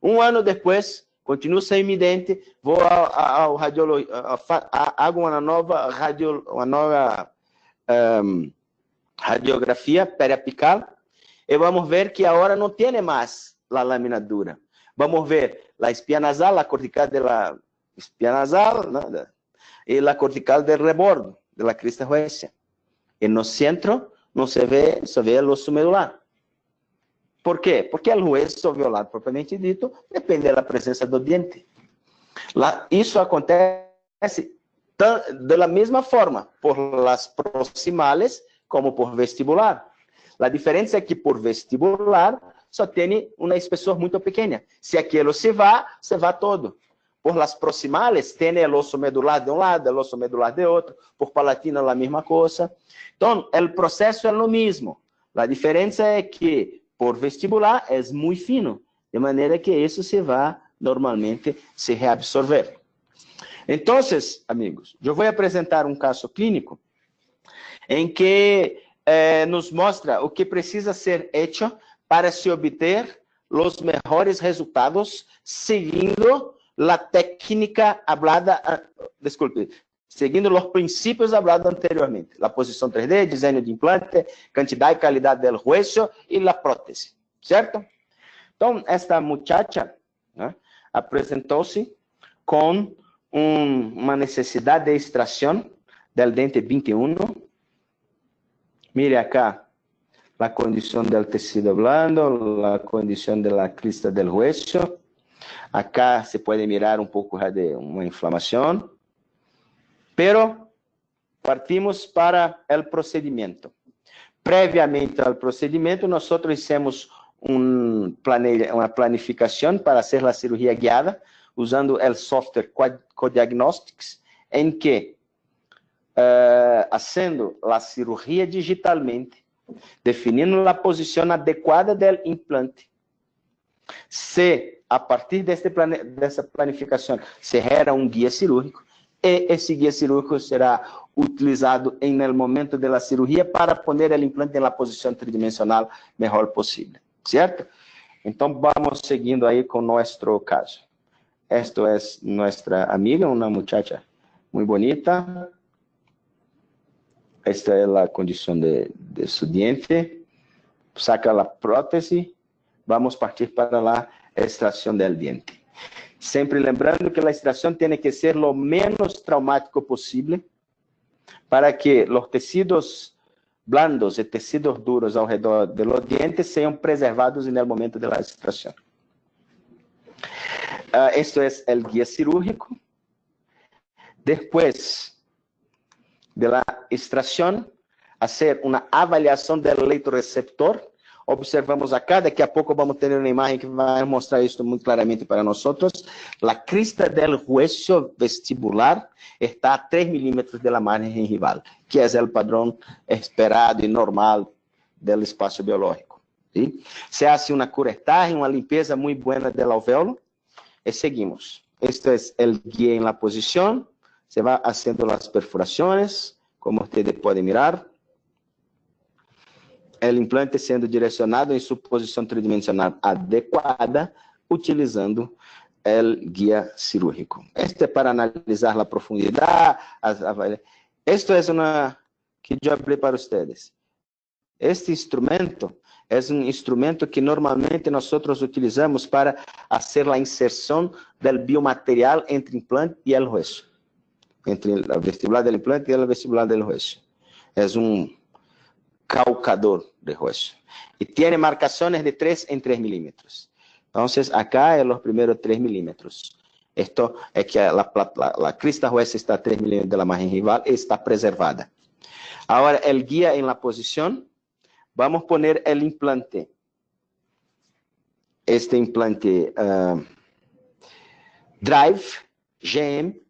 Um ano depois, continuo sem mi dente, vou ao radiologista, hago uma nova radiografia periapical e vamos ver que agora não tem mais a lâmina dura. Vamos ver a espia nasal, a cortical da espia nasal, né, e a cortical do rebordo, da crista huesia. E no centro não se vê o osso medular. Por quê? Porque o hueso alveolar, propriamente dito, depende da presença do diente. Isso acontece da mesma forma por las proximales como por vestibular. A diferença é que por vestibular só tem uma espessor muito pequena. Se aquilo se vai todo. Por las proximales tem o osso medular de um lado, o osso medular de outro. Por palatina, a mesma coisa. Então, o processo é o mesmo. A diferença é que por vestibular é muito fino, de maneira que isso se vai normalmente se reabsorver. Então, amigos, eu vou apresentar um caso clínico em que nos mostra o que precisa ser hecho para se obter os melhores resultados seguindo a técnica hablada, seguindo os princípios hablados anteriormente. A posição 3D, desenho de implante, quantidade e qualidade do hueso e a prótese. Certo? Então, esta muchacha, né, apresentou-se com uma necessidade de extração do dente 21. Mire acá a condição do tecido blando, a condição da crista do hueso. Acá se pode mirar um pouco de uma inflamação. Pero partimos para o procedimento. Previamente ao procedimento, nós fizemos uma planificação para fazer a cirurgia guiada, usando o software Codiagnostics, em que, fazendo a cirurgia digitalmente, definindo a posição adequada do implante, se a partir dessa planificação se gera um guia cirúrgico, e esse guia cirúrgico será utilizado no momento da cirurgia para pôr o implante na posição tridimensional melhor possível, certo? Então, vamos seguindo aí com nosso caso. Esta é nossa amiga, uma muchacha muito bonita. Esta é a condição de su diente. saca la prótesis, vamos a partir para la extracción del diente. Siempre lembrando que la extracción tiene que ser lo menos traumático posible para que los tejidos blandos y tejidos duros alrededor de los dientes sean preservados en el momento de la extracción. Esto es el guía cirúrgico. Después de la extracción, hacer una avaliación del leito receptor. Observamos acá, daqui a pouco vamos ter uma imagem que vai mostrar isso muito claramente para nós. A crista del hueso vestibular está a 3 milímetros da margem gingival, que é o padrão esperado e normal do espaço biológico. ¿Sí? Se hace uma curetagem, uma limpeza muito boa do alvéolo e seguimos. Este é o guia em la posição. Se vai fazendo as perfurações, como vocês podem mirar. El implante sendo direcionado em sua posição tridimensional adequada, utilizando o guia cirúrgico. Este é para analisar a profundidade. Esto é uma que eu falei para vocês. Este instrumento é um instrumento que normalmente nós utilizamos para fazer a inserção do biomaterial entre o implante e o hueso. Entre o vestibular do implante e o vestibular do hueso. É calcador de hueso. Y tiene marcaciones de 3 en 3 milímetros. Entonces, acá en los primeros 3 milímetros. Esto es que la crista huesa está a 3 milímetros de la margen gingival y está preservada. Ahora, el guía en la posición. Vamos a poner el implante. Este implante Drive, GM,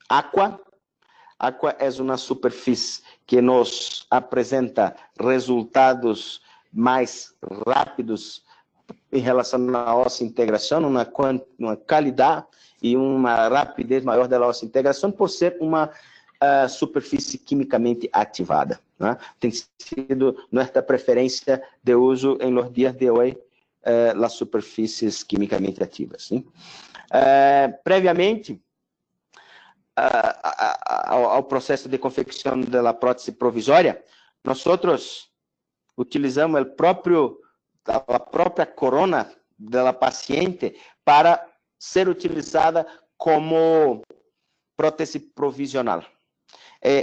Aqua. Aqua é uma superfície que nos apresenta resultados mais rápidos em relação à nossa integração, uma qualidade e uma rapidez maior da nossa integração, por ser uma superfície quimicamente ativada. Né? Tem sido nossa preferência de uso em los dias de hoje, as superfícies quimicamente ativas. Sim? Previamente, ao processo de confecção da prótese provisória, nós utilizamos a própria corona da paciente para ser utilizada como prótese provisional.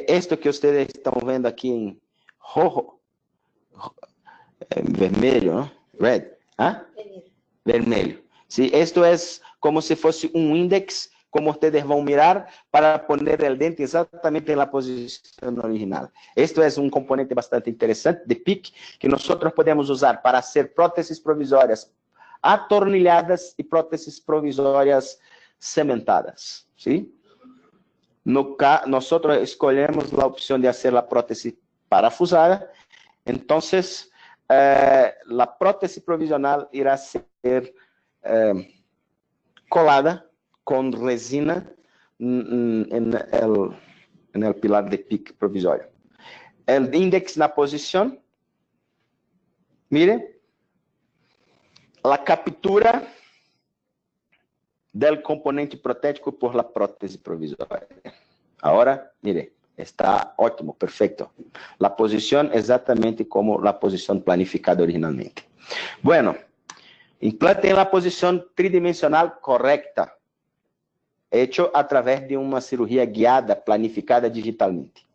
Isto que vocês estão vendo aqui em rojo, vermelho, não? Red, vermelho. Sim, isto é como se fosse um índice, como ustedes vão mirar, para poner el dente exatamente na posição original. Esto é um componente bastante interessante de PIC, que nós podemos usar para hacer próteses provisórias atornilhadas e próteses provisórias cementadas. ¿Sí? Nós escolhemos a opção de fazer a prótese parafusada, então, a prótese provisional irá ser colada com resina no pilar de PIC provisório. O índice na posição, mire, a captura do componente protético por la prótese provisória. Agora, mire, está ótimo, perfeito. A posição exatamente como a posição planificada originalmente. Bueno, implante na posição tridimensional correcta, hecho a través de uma cirurgia guiada, planificada digitalmente.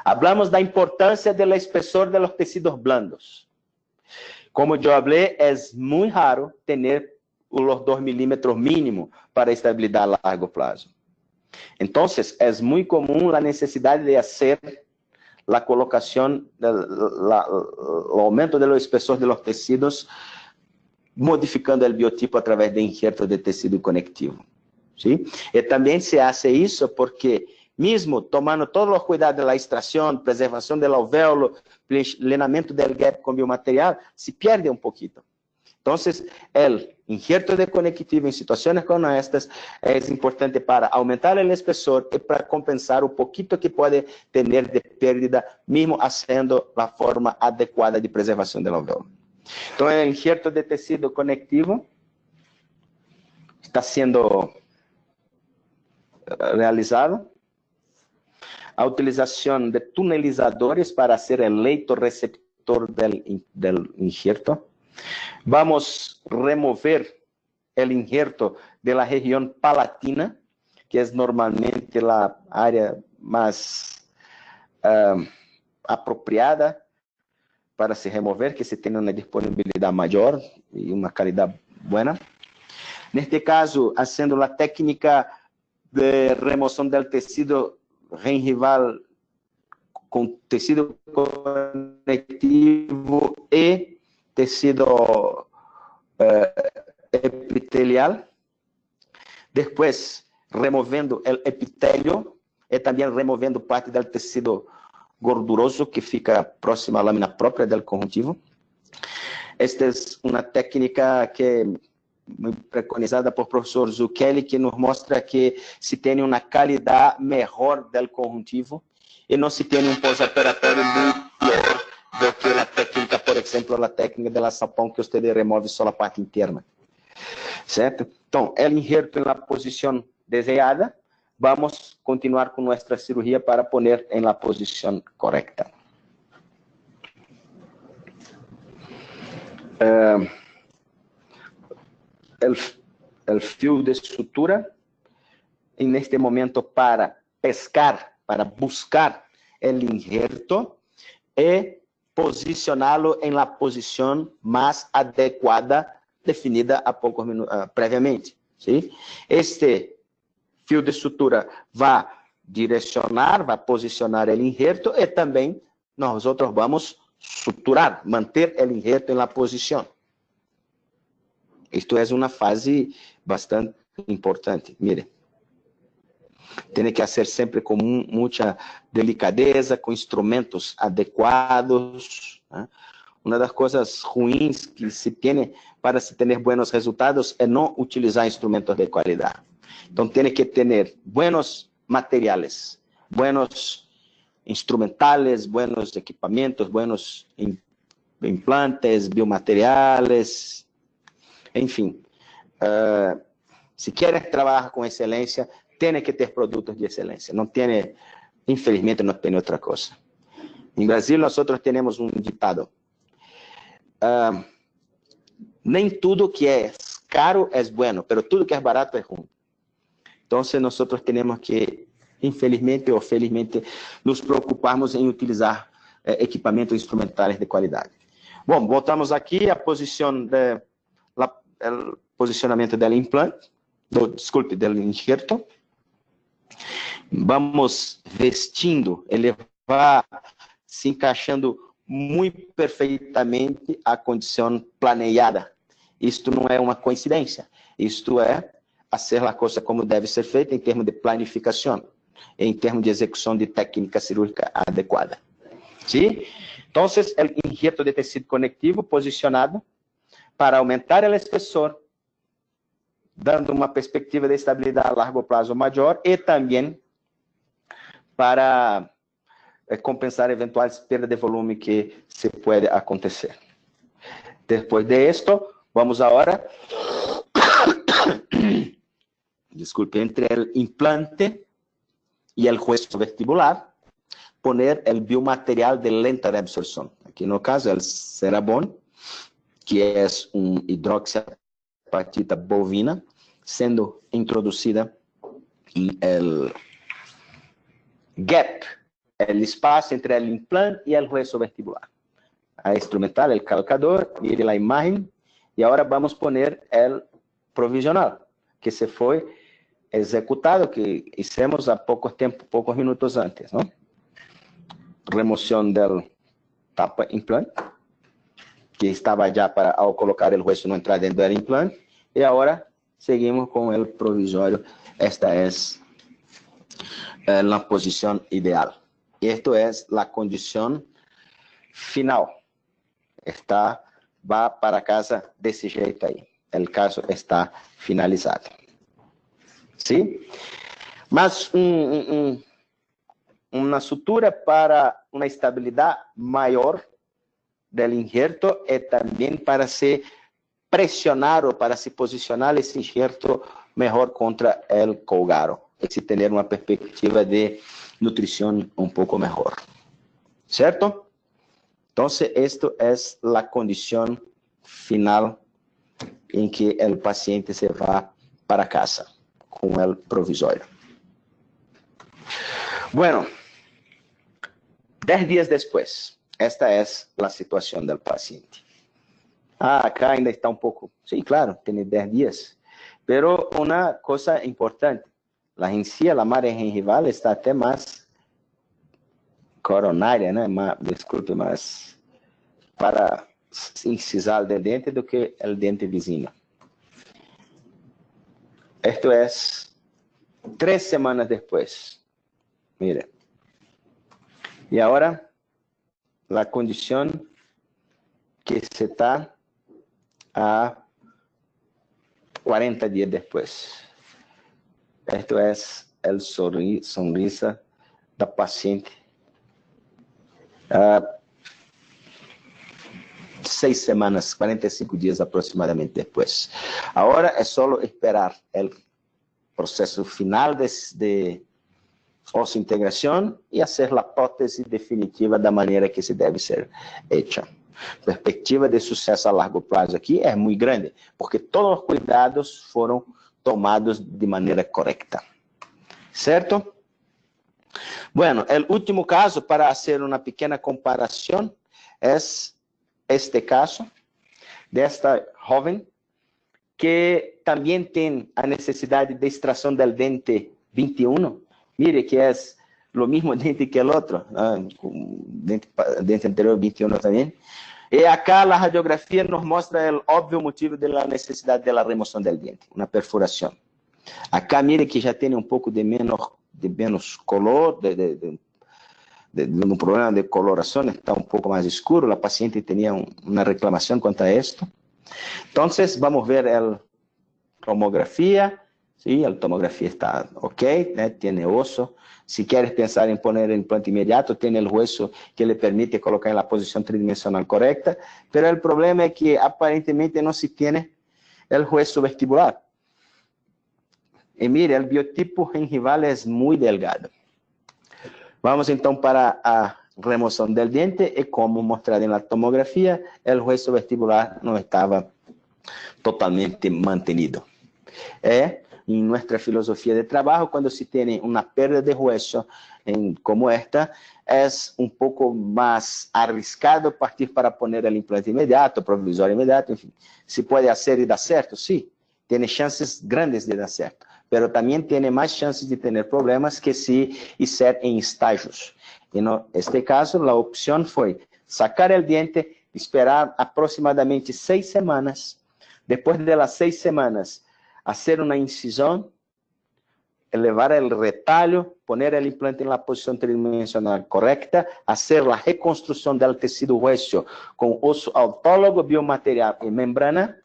Hablamos da importância do espessor de los tecidos blandos. Como eu falei, é muito raro ter os 2 milímetros mínimo para estabilidade a largo prazo. Então, é muito comum a necessidade de fazer a colocação, o aumento do espessor de los tecidos, modificando o biotipo através de injerto de tecido conectivo. ¿Sí? E também se hace isso porque, mesmo tomando todos os cuidados da extração, preservação do alvéolo, plenamento do gap com biomaterial, se perde um pouquinho. Então, o injerto de conectivo em situações como estas é importante para aumentar o espessor e para compensar o pouquinho que pode ter de pérdida, mesmo fazendo a forma adequada de preservação do alvéolo. Então, o injerto de tecido conectivo está sendo realizado. A utilização de tunelizadores para hacer el leito receptor sector del injerto. Vamos a remover el injerto de la región palatina, que es normalmente la área más apropriada para se remover, que se tenha uma disponibilidade maior e uma qualidade boa. Neste caso, fazendo a técnica de remoção do tecido gengival com tecido conectivo e tecido epitelial. Depois, removendo o epitélio e também removendo parte do tecido gorduroso que fica próximo à lâmina própria do conjuntivo. Esta é uma técnica que é muito preconizada por professor Zucchelli, que nos mostra que se tem uma qualidade melhor do conjuntivo e não se tem pós-operatório muito pior do que a técnica, por exemplo, a técnica de sapão, que você remove só a parte interna. Certo? Então, o injerto na posição desejada. Vamos continuar com nossa cirurgia para poner em la posição correta. El fio de sutura, en este momento, para pescar, para buscar el injerto y posicionarlo en la posición más adecuada, definida a pocos minutos, previamente. ¿Sí? Este fio de sutura vai direcionar, vai posicionar o injerto e também nós outros vamos suturar, manter o injerto na posição. Isto é uma fase bastante importante. Mire, tem que ser sempre com muita delicadeza, com instrumentos adequados. Né? Uma das coisas ruins que se tem para se ter bons resultados é não utilizar instrumentos de qualidade. Então, tem que ter buenos materiais, buenos instrumentales, buenos equipamentos, buenos implantes, biomateriais, enfim. Se quer trabalhar com excelência, tem que ter produtos de excelência. Não tem, infelizmente, não tem outra coisa. Em Brasil, nós temos um ditado. Nem tudo que é caro é bueno, pero tudo que é barato é ruim. Então, nós temos que, infelizmente ou felizmente, nos preocuparmos em utilizar equipamentos instrumentais de qualidade. Bom, voltamos aqui à posição o posicionamento do implante, do injerto. Vamos vestindo, ele vai se encaixando muito perfeitamente a condição planeada. Isto não é uma coincidência, isto é fazer a coisa como deve ser feita em termos de planificação, em termos de execução de técnica cirúrgica adequada. ¿Sí? Então, o injerto de tecido conectivo posicionado para aumentar o espessor, dando uma perspectiva de estabilidade a largo prazo maior e também para compensar eventuais perdas de volume que se pode acontecer. Depois de esto, vamos agora entre o implante e o hueso vestibular, poner o biomaterial de lenta de absorção. Aqui no caso, o Cerabon, que é hidroxiapatita bovina, sendo introduzida em el gap, o espaço entre o implante e o hueso vestibular. A instrumental, o calcador, mire a imagem, e agora vamos poner o provisional, que se foi executado, que hicimos há poucos minutos antes, não? Remoção do tapa implante, que estava já para, ao colocar o hueso, não entrar dentro do implante, e agora seguimos com o provisório. Esta é a posição ideal. Isto é a condição final. Vai para casa desse jeito aí. O caso está finalizado. Sim? Mas uma sutura para uma estabilidade maior do injerto e também para se pressionar ou para se posicionar esse injerto melhor contra o colgaro e se ter uma perspectiva de nutrição um pouco melhor. Certo? Entonces, esto es la condición final en que el paciente se va para casa con el provisorio. Bueno, 10 días después, esta es la situación del paciente. Acá ainda está un poco, sí, claro, tiene 10 días. Pero una cosa importante, la encía, la margem gengival está até más coronária, né? Desculpe, mais para incisar el dente do que el dente vizinho. Esto es 3 semanas después. Mira. Y ahora, la condición que se está a 40 días después. Esto es el sonrisa da paciente. 6 semanas, 45 días aproximadamente después. Ahora es solo esperar el proceso final de osseointegración y hacer la prótesis definitiva da manera que se debe ser hecha. A perspectiva de sucesso a largo prazo aqui é muito grande, porque todos os cuidados foram tomados de maneira correta. Certo? Bueno, o último caso, para fazer uma pequena comparação, é este caso desta jovem que também tem a necessidade de extração do dente 21. Mire que é o mesmo dente que o outro, dente anterior 21 também. E acá a radiografia nos mostra o óbvio motivo da necessidade da remoção do dente, uma perfuração. Acá mire que já tem um pouco de menos color, um problema de coloração, está um pouco mais escuro, a paciente tinha uma reclamação quanto a isto. Então, vamos ver a tomografia. Sí, la tomografía está ok, tiene oso. Si quieres pensar en poner el implante inmediato, tiene el hueso que le permite colocar en la posición tridimensional correcta, pero el problema es que aparentemente no se tiene el hueso vestibular. Y mire, el biotipo gengival es muy delgado. Vamos entonces para la remoción del diente y como mostrado en la tomografía, el hueso vestibular no estaba totalmente mantenido. En nuestra filosofía de trabajo, cuando se tiene una pérdida de hueso como esta, es un poco más arriesgado partir para poner el implante inmediato, provisorio inmediato, en fin. ¿Se puede hacer y da cierto? Sí, tiene chances grandes de dar cierto, pero también tiene más chances de tener problemas que si hacer en estágios. En este caso, la opción fue sacar el diente, esperar aproximadamente 6 semanas. Después de las 6 semanas, hacer una incisión, elevar el retallo, poner el implante en la posición tridimensional correcta, hacer la reconstrucción del tejido hueso con oso autólogo, biomaterial y membrana,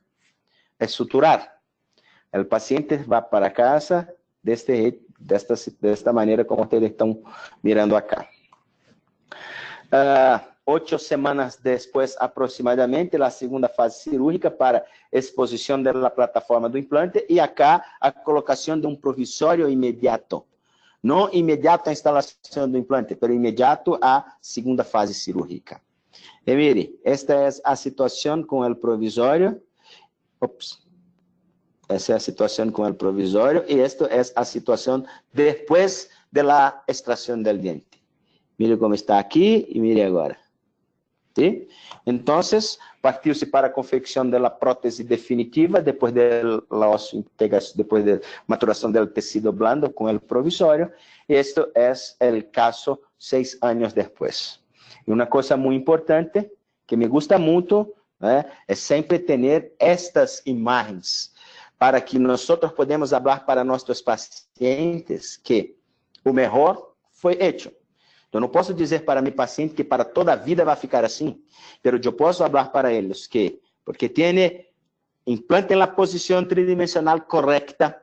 es suturar. El paciente va para casa de esta manera como ustedes están mirando acá. 8 semanas después aproximadamente, la segunda fase cirúrgica para exposición de la plataforma do implante y acá a colocación de un provisorio inmediato. No inmediato a instalación do implante, pero inmediato a segunda fase cirúrgica. Y mire, esta es la situación con el provisorio. Esa es la situación con el provisorio y esto es la situación después de la extracción del diente. Mire como está aquí y mire agora. ¿Sí? Entonces, partió-se para a confecção da prótese definitiva, depois de maturação do tecido blando com o provisório. Esto es el caso 6 anos depois. E uma coisa muito importante, que me gusta muito, é sempre ter estas imagens, para que nós podemos falar para nossos pacientes que o melhor foi hecho. Eu não posso dizer para meu paciente que para toda a vida vai ficar assim, mas eu posso falar para eles que, porque tem implante na posição tridimensional correta,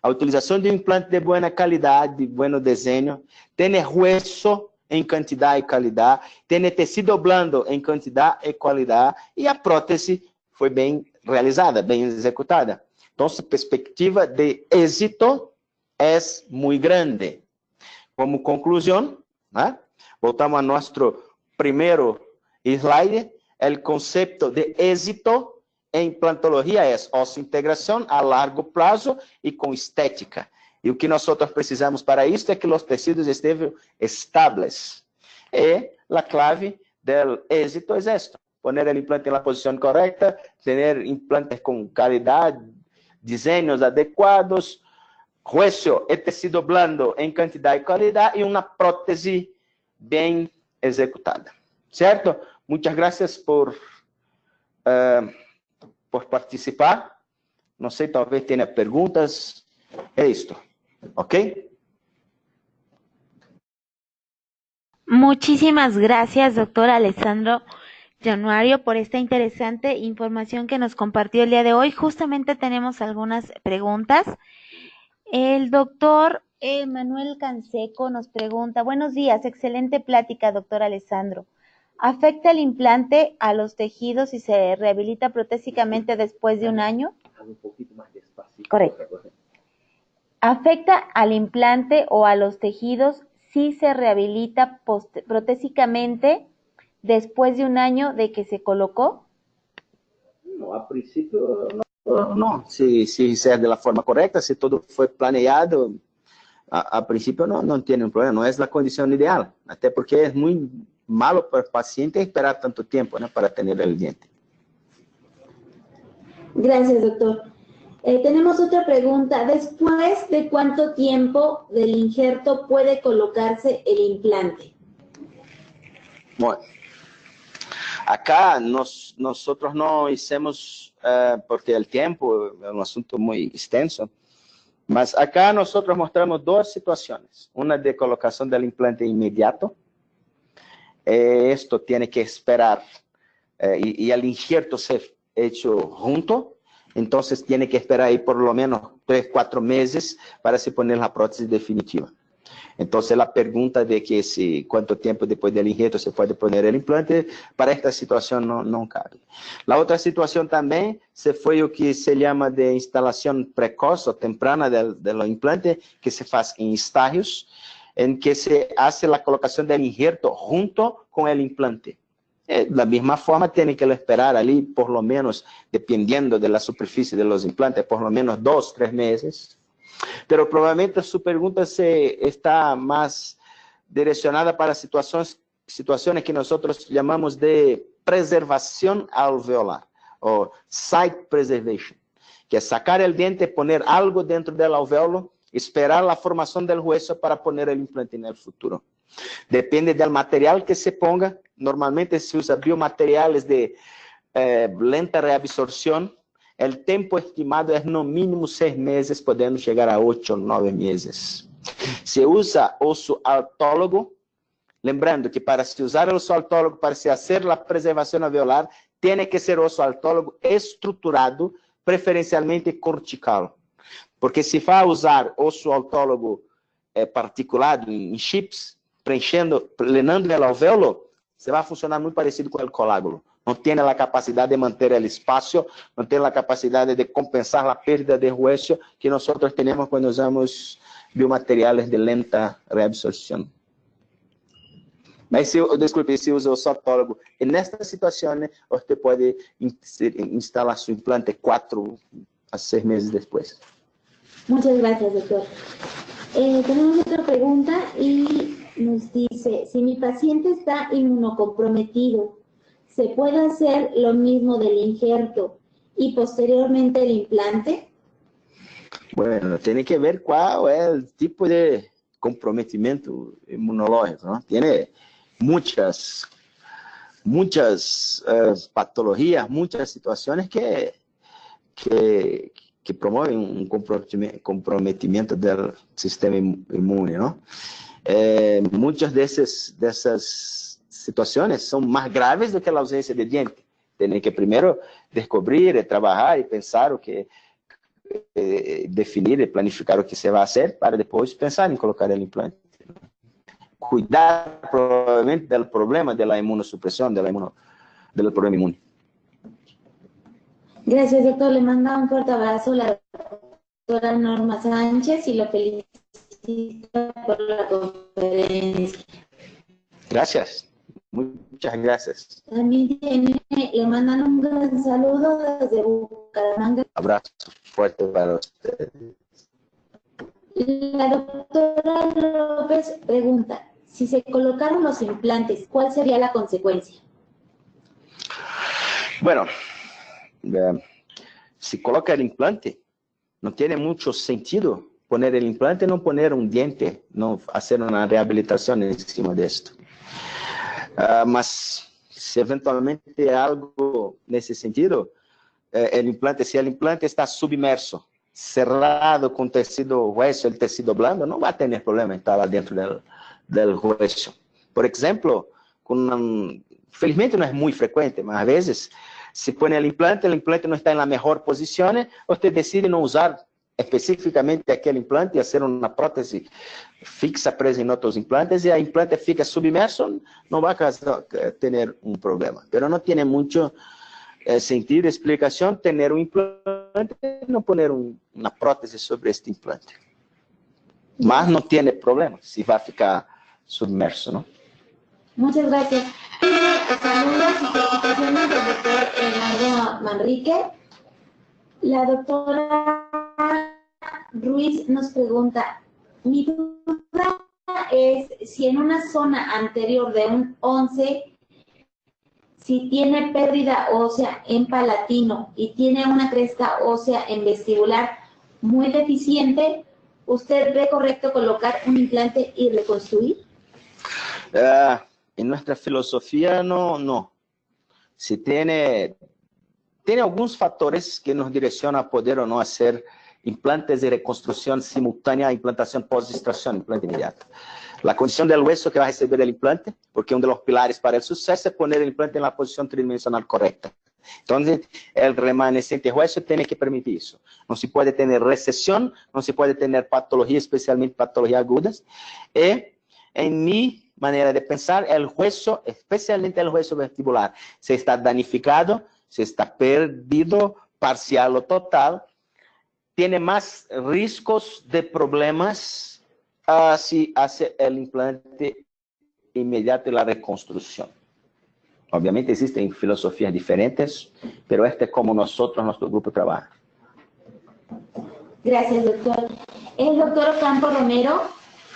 a utilização de um implante de boa qualidade, de bom desenho, tem hueso em quantidade e qualidade, tem tecido blando em quantidade e qualidade, e a prótese foi bem realizada, bem executada. Então, a perspectiva de êxito é muito grande. Como conclusão, voltamos a nosso primeiro slide, el concepto de éxito en implantología es osseointegración a largo plazo y con estética. Y lo que nosotros precisamos para esto es que los tejidos estén estables. Y la clave del éxito es esto: poner el implante en la posición correcta, tener implantes con calidad, diseños adecuados, hueso y tejido blando en cantidad y calidad y una prótesis bien ejecutada. ¿Cierto? Muchas gracias por participar. No sé, talvez tenha perguntas. É isto. ¿Ok? Muchísimas gracias, doctor Alessandro Januario, por esta interesante información que nos compartió el día de hoy. Justamente tenemos algunas preguntas. El doctor Manuel Canseco nos pregunta: buenos días, excelente plática, doctor Alessandro. ¿Afecta el implante a los tejidos y se rehabilita protésicamente después de un año? Un poquito más despacito. Correcto. ¿Afecta al implante o a los tejidos si se rehabilita protésicamente después de un año de que se colocó? No, a princípio, não. Se é de la forma correta, se todo foi planeado, a princípio não tem nenhum problema. Não é a condição ideal, até porque é muito malo para o paciente esperar tanto tempo, né, para ter o diente. Gracias, doctor. Tenemos otra pregunta. ¿Después de cuánto tiempo del injerto puede colocarse el implante? Bueno, acá nosotros no hicimos, porque el tiempo es un asunto muy extenso, mas acá nosotros mostramos dos situaciones. Una de colocación del implante inmediato. Esto tiene que esperar y el injerto ser hecho junto. Entonces tiene que esperar ahí por lo menos 3-4 meses para se poner la prótesis definitiva. Entonces la pregunta de que si cuánto tiempo después del injerto se puede poner el implante, para esta situación no cabe. La otra situación también se fue lo que se llama de instalación precoz o temprana de los implantes, que se hace en estágios, en que se hace la colocación del injerto junto con el implante. De la misma forma, tienen que esperar ali, por lo menos, dependiendo de la superficie de los implantes, por lo menos 2-3 meses. Pero probablemente su pregunta está más direccionada para situaciones que nosotros llamamos de preservación alveolar, o site preservation, que es sacar el diente, poner algo dentro del alveolo, esperar la formación del hueso para poner el implante en el futuro. Depende del material que se ponga. Normalmente se usa biomateriales de lenta reabsorción. El tiempo estimado es no mínimo 6 meses, podendo llegar a 8 o 9 meses. Se usa osso autólogo, lembrando que para se usar el osso autólogo, para se hacer la preservación alveolar, tiene que ser osso autólogo estruturado, preferencialmente cortical. Porque se va a usar osso autólogo particulado em chips, llenando el alvéolo, se va a funcionar muy parecido con el colágeno. No tiene la capacidad de mantener el espacio, no tiene la capacidad de compensar la pérdida de hueso que nosotros tenemos cuando usamos biomateriales de lenta reabsorción. Mas, desculpe, se usa o autólogo, e nesta situação, você pode instalar seu implante 4 a 6 meses depois. Muchas gracias, doctor. Tenemos otra pregunta y nos dice: si mi paciente está inmunocomprometido, ¿se puede hacer lo mismo del injerto y posteriormente el implante? Bueno, tiene que ver cuál es el tipo de comprometimiento inmunológico, ¿no? Tiene muchas patologías, muchas situaciones que promueven un comprometimiento del sistema inmune, ¿no? Muchas de esas situaciones son más graves do que la ausencia de diente. Tienen que primero descubrir, trabajar y pensar o que definir y planificar o que se va a hacer para después pensar en colocar el implante. Cuidar probablemente del problema de la inmunosupresión, del problema inmune. Gracias, doctor. Le manda un fuerte abrazo a la doctora Norma Sánchez y lo felicita por la conferencia. Gracias. Muchas gracias. También le mandan un gran saludo desde Bucaramanga. Abrazo fuerte para ustedes. La doctora López pregunta, si se colocaron los implantes, ¿cuál sería la consecuencia? Bueno, si coloca el implante, no tiene mucho sentido poner el implante, no poner un diente, no hacer una rehabilitación encima de esto. Mas si eventualmente algo nesse sentido, se el implante está submerso, cerrado con tecido hueso, el tecido blando, no va a tener problema estar lá dentro del hueso. Por ejemplo, felizmente no es muy frecuente, mas a veces se pone el implante no está en la mejor posición, usted decide no usar específicamente aquele implante e fazer uma prótese fixa presa em outros implantes e a implante fica submerso, não vai ter um problema. Mas não tem muito sentido, explicação, ter um implante e não poner uma prótese sobre este implante. Mas não tem problema se vai ficar submerso, não? Muchas gracias. Saludos y felicitaciones del doctor Hernando Manrique. La doctora Ruiz nos pregunta, mi duda es si en una zona anterior de un 11, si tiene pérdida ósea en palatino y tiene una cresta ósea en vestibular muy deficiente, ¿usted ve correcto colocar un implante y reconstruir? En nuestra filosofía no. Si tiene algunos factores que nos direccionan a poder o no hacer implantes de reconstrucción simultánea a implantación post-extracción, implante inmediato. La condición del hueso que va a recibir el implante, porque uno de los pilares para el suceso es poner el implante en la posición tridimensional correcta. Entonces, el remanescente hueso tiene que permitir eso. No se puede tener recesión, no se puede tener patología, especialmente patologías agudas. Y en mi manera de pensar, el hueso, especialmente el hueso vestibular, se está danificado, se está perdido, parcial o total, tiene más riesgos de problemas si hace el implante inmediato y la reconstrucción. Obviamente existen filosofías diferentes, pero este es como nuestro grupo trabaja. Gracias, doctor. El doctor Ocampo Romero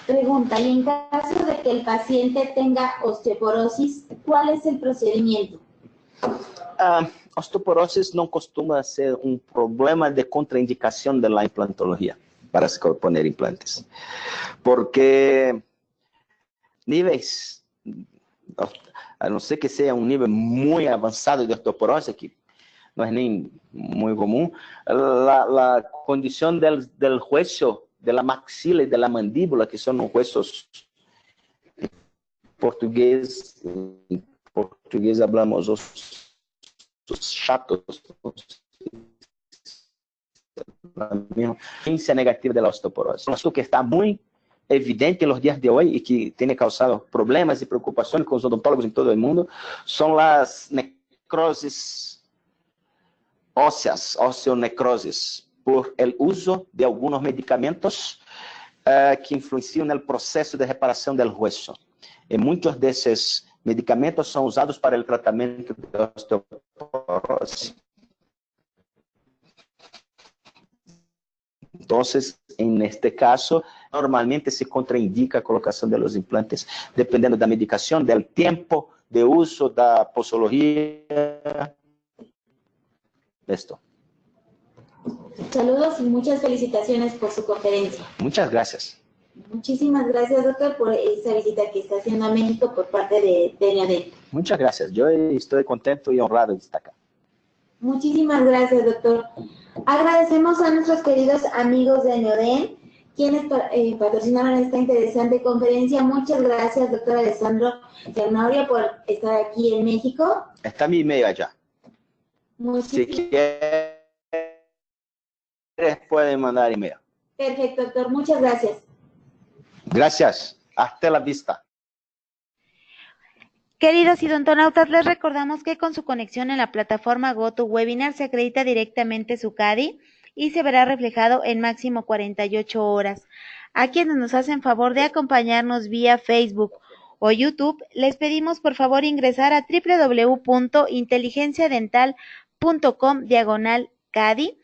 pregunta, y en caso de que el paciente tenga osteoporosis, ¿cuál es el procedimiento? Osteoporosis não costuma ser um problema de contraindicação da implantologia para se poner implantes, porque níveis, a não ser que seja um nível muito avançado de osteoporose, que não é nem muito comum, a condição del hueso, de la maxila e de la mandíbula, que são os huesos português hablamos os chatos, influencia negativa de la osteoporosis. Esto que está muy evidente en los días de hoy y que tiene causado problemas y preocupaciones con los odontólogos en todo el mundo son las necrosis óseas, osteonecrosis, por el uso de algunos medicamentos que influencian en el proceso de reparación del hueso. Y muchos de esos medicamentos são usados para o tratamento de osteoporose. Então, neste caso, normalmente se contraindica a colocação de los implantes, dependendo da medicação, do tempo de uso, da posologia. Esto. Saludos y muchas felicitaciones por su conferencia. Muchas gracias. Muchísimas gracias, doctor, por esta visita que está haciendo a México por parte de Neoden. Muchas gracias. Yo estoy contento y honrado de estar acá. Muchísimas gracias, doctor. Agradecemos a nuestros queridos amigos de Neoden, quienes patrocinaron esta interesante conferencia. Muchas gracias, doctor Alessandro Zanauria, por estar aquí en México. Está mi email allá. Si quieres, pueden mandar email. Perfecto, doctor. Muchas gracias. Gracias. Hasta la vista. Queridos idontonautas, les recordamos que con su conexión en la plataforma GoToWebinar se acredita directamente su CADI y se verá reflejado en máximo 48 horas. A quienes nos hacen favor de acompañarnos vía Facebook o YouTube, les pedimos por favor ingresar a www.inteligenciadental.com/CADI.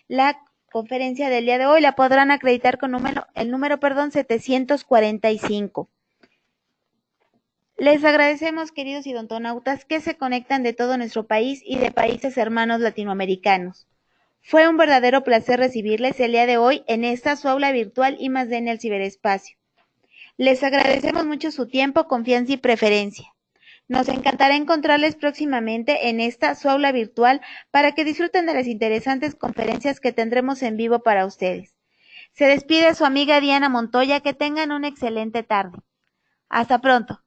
La conferencia del día de hoy la podrán acreditar con el número 745. Les agradecemos, queridos idontonautas, que se conectan de todo nuestro país y de países hermanos latinoamericanos. Fue un verdadero placer recibirles el día de hoy en esta su aula virtual I+D en el ciberespacio. Les agradecemos mucho su tiempo, confianza y preferencia. Nos encantará encontrarles próximamente en esta su aula virtual para que disfruten de las interesantes conferencias que tendremos en vivo para ustedes. Se despide su amiga Diana Montoya, que tengan una excelente tarde. Hasta pronto.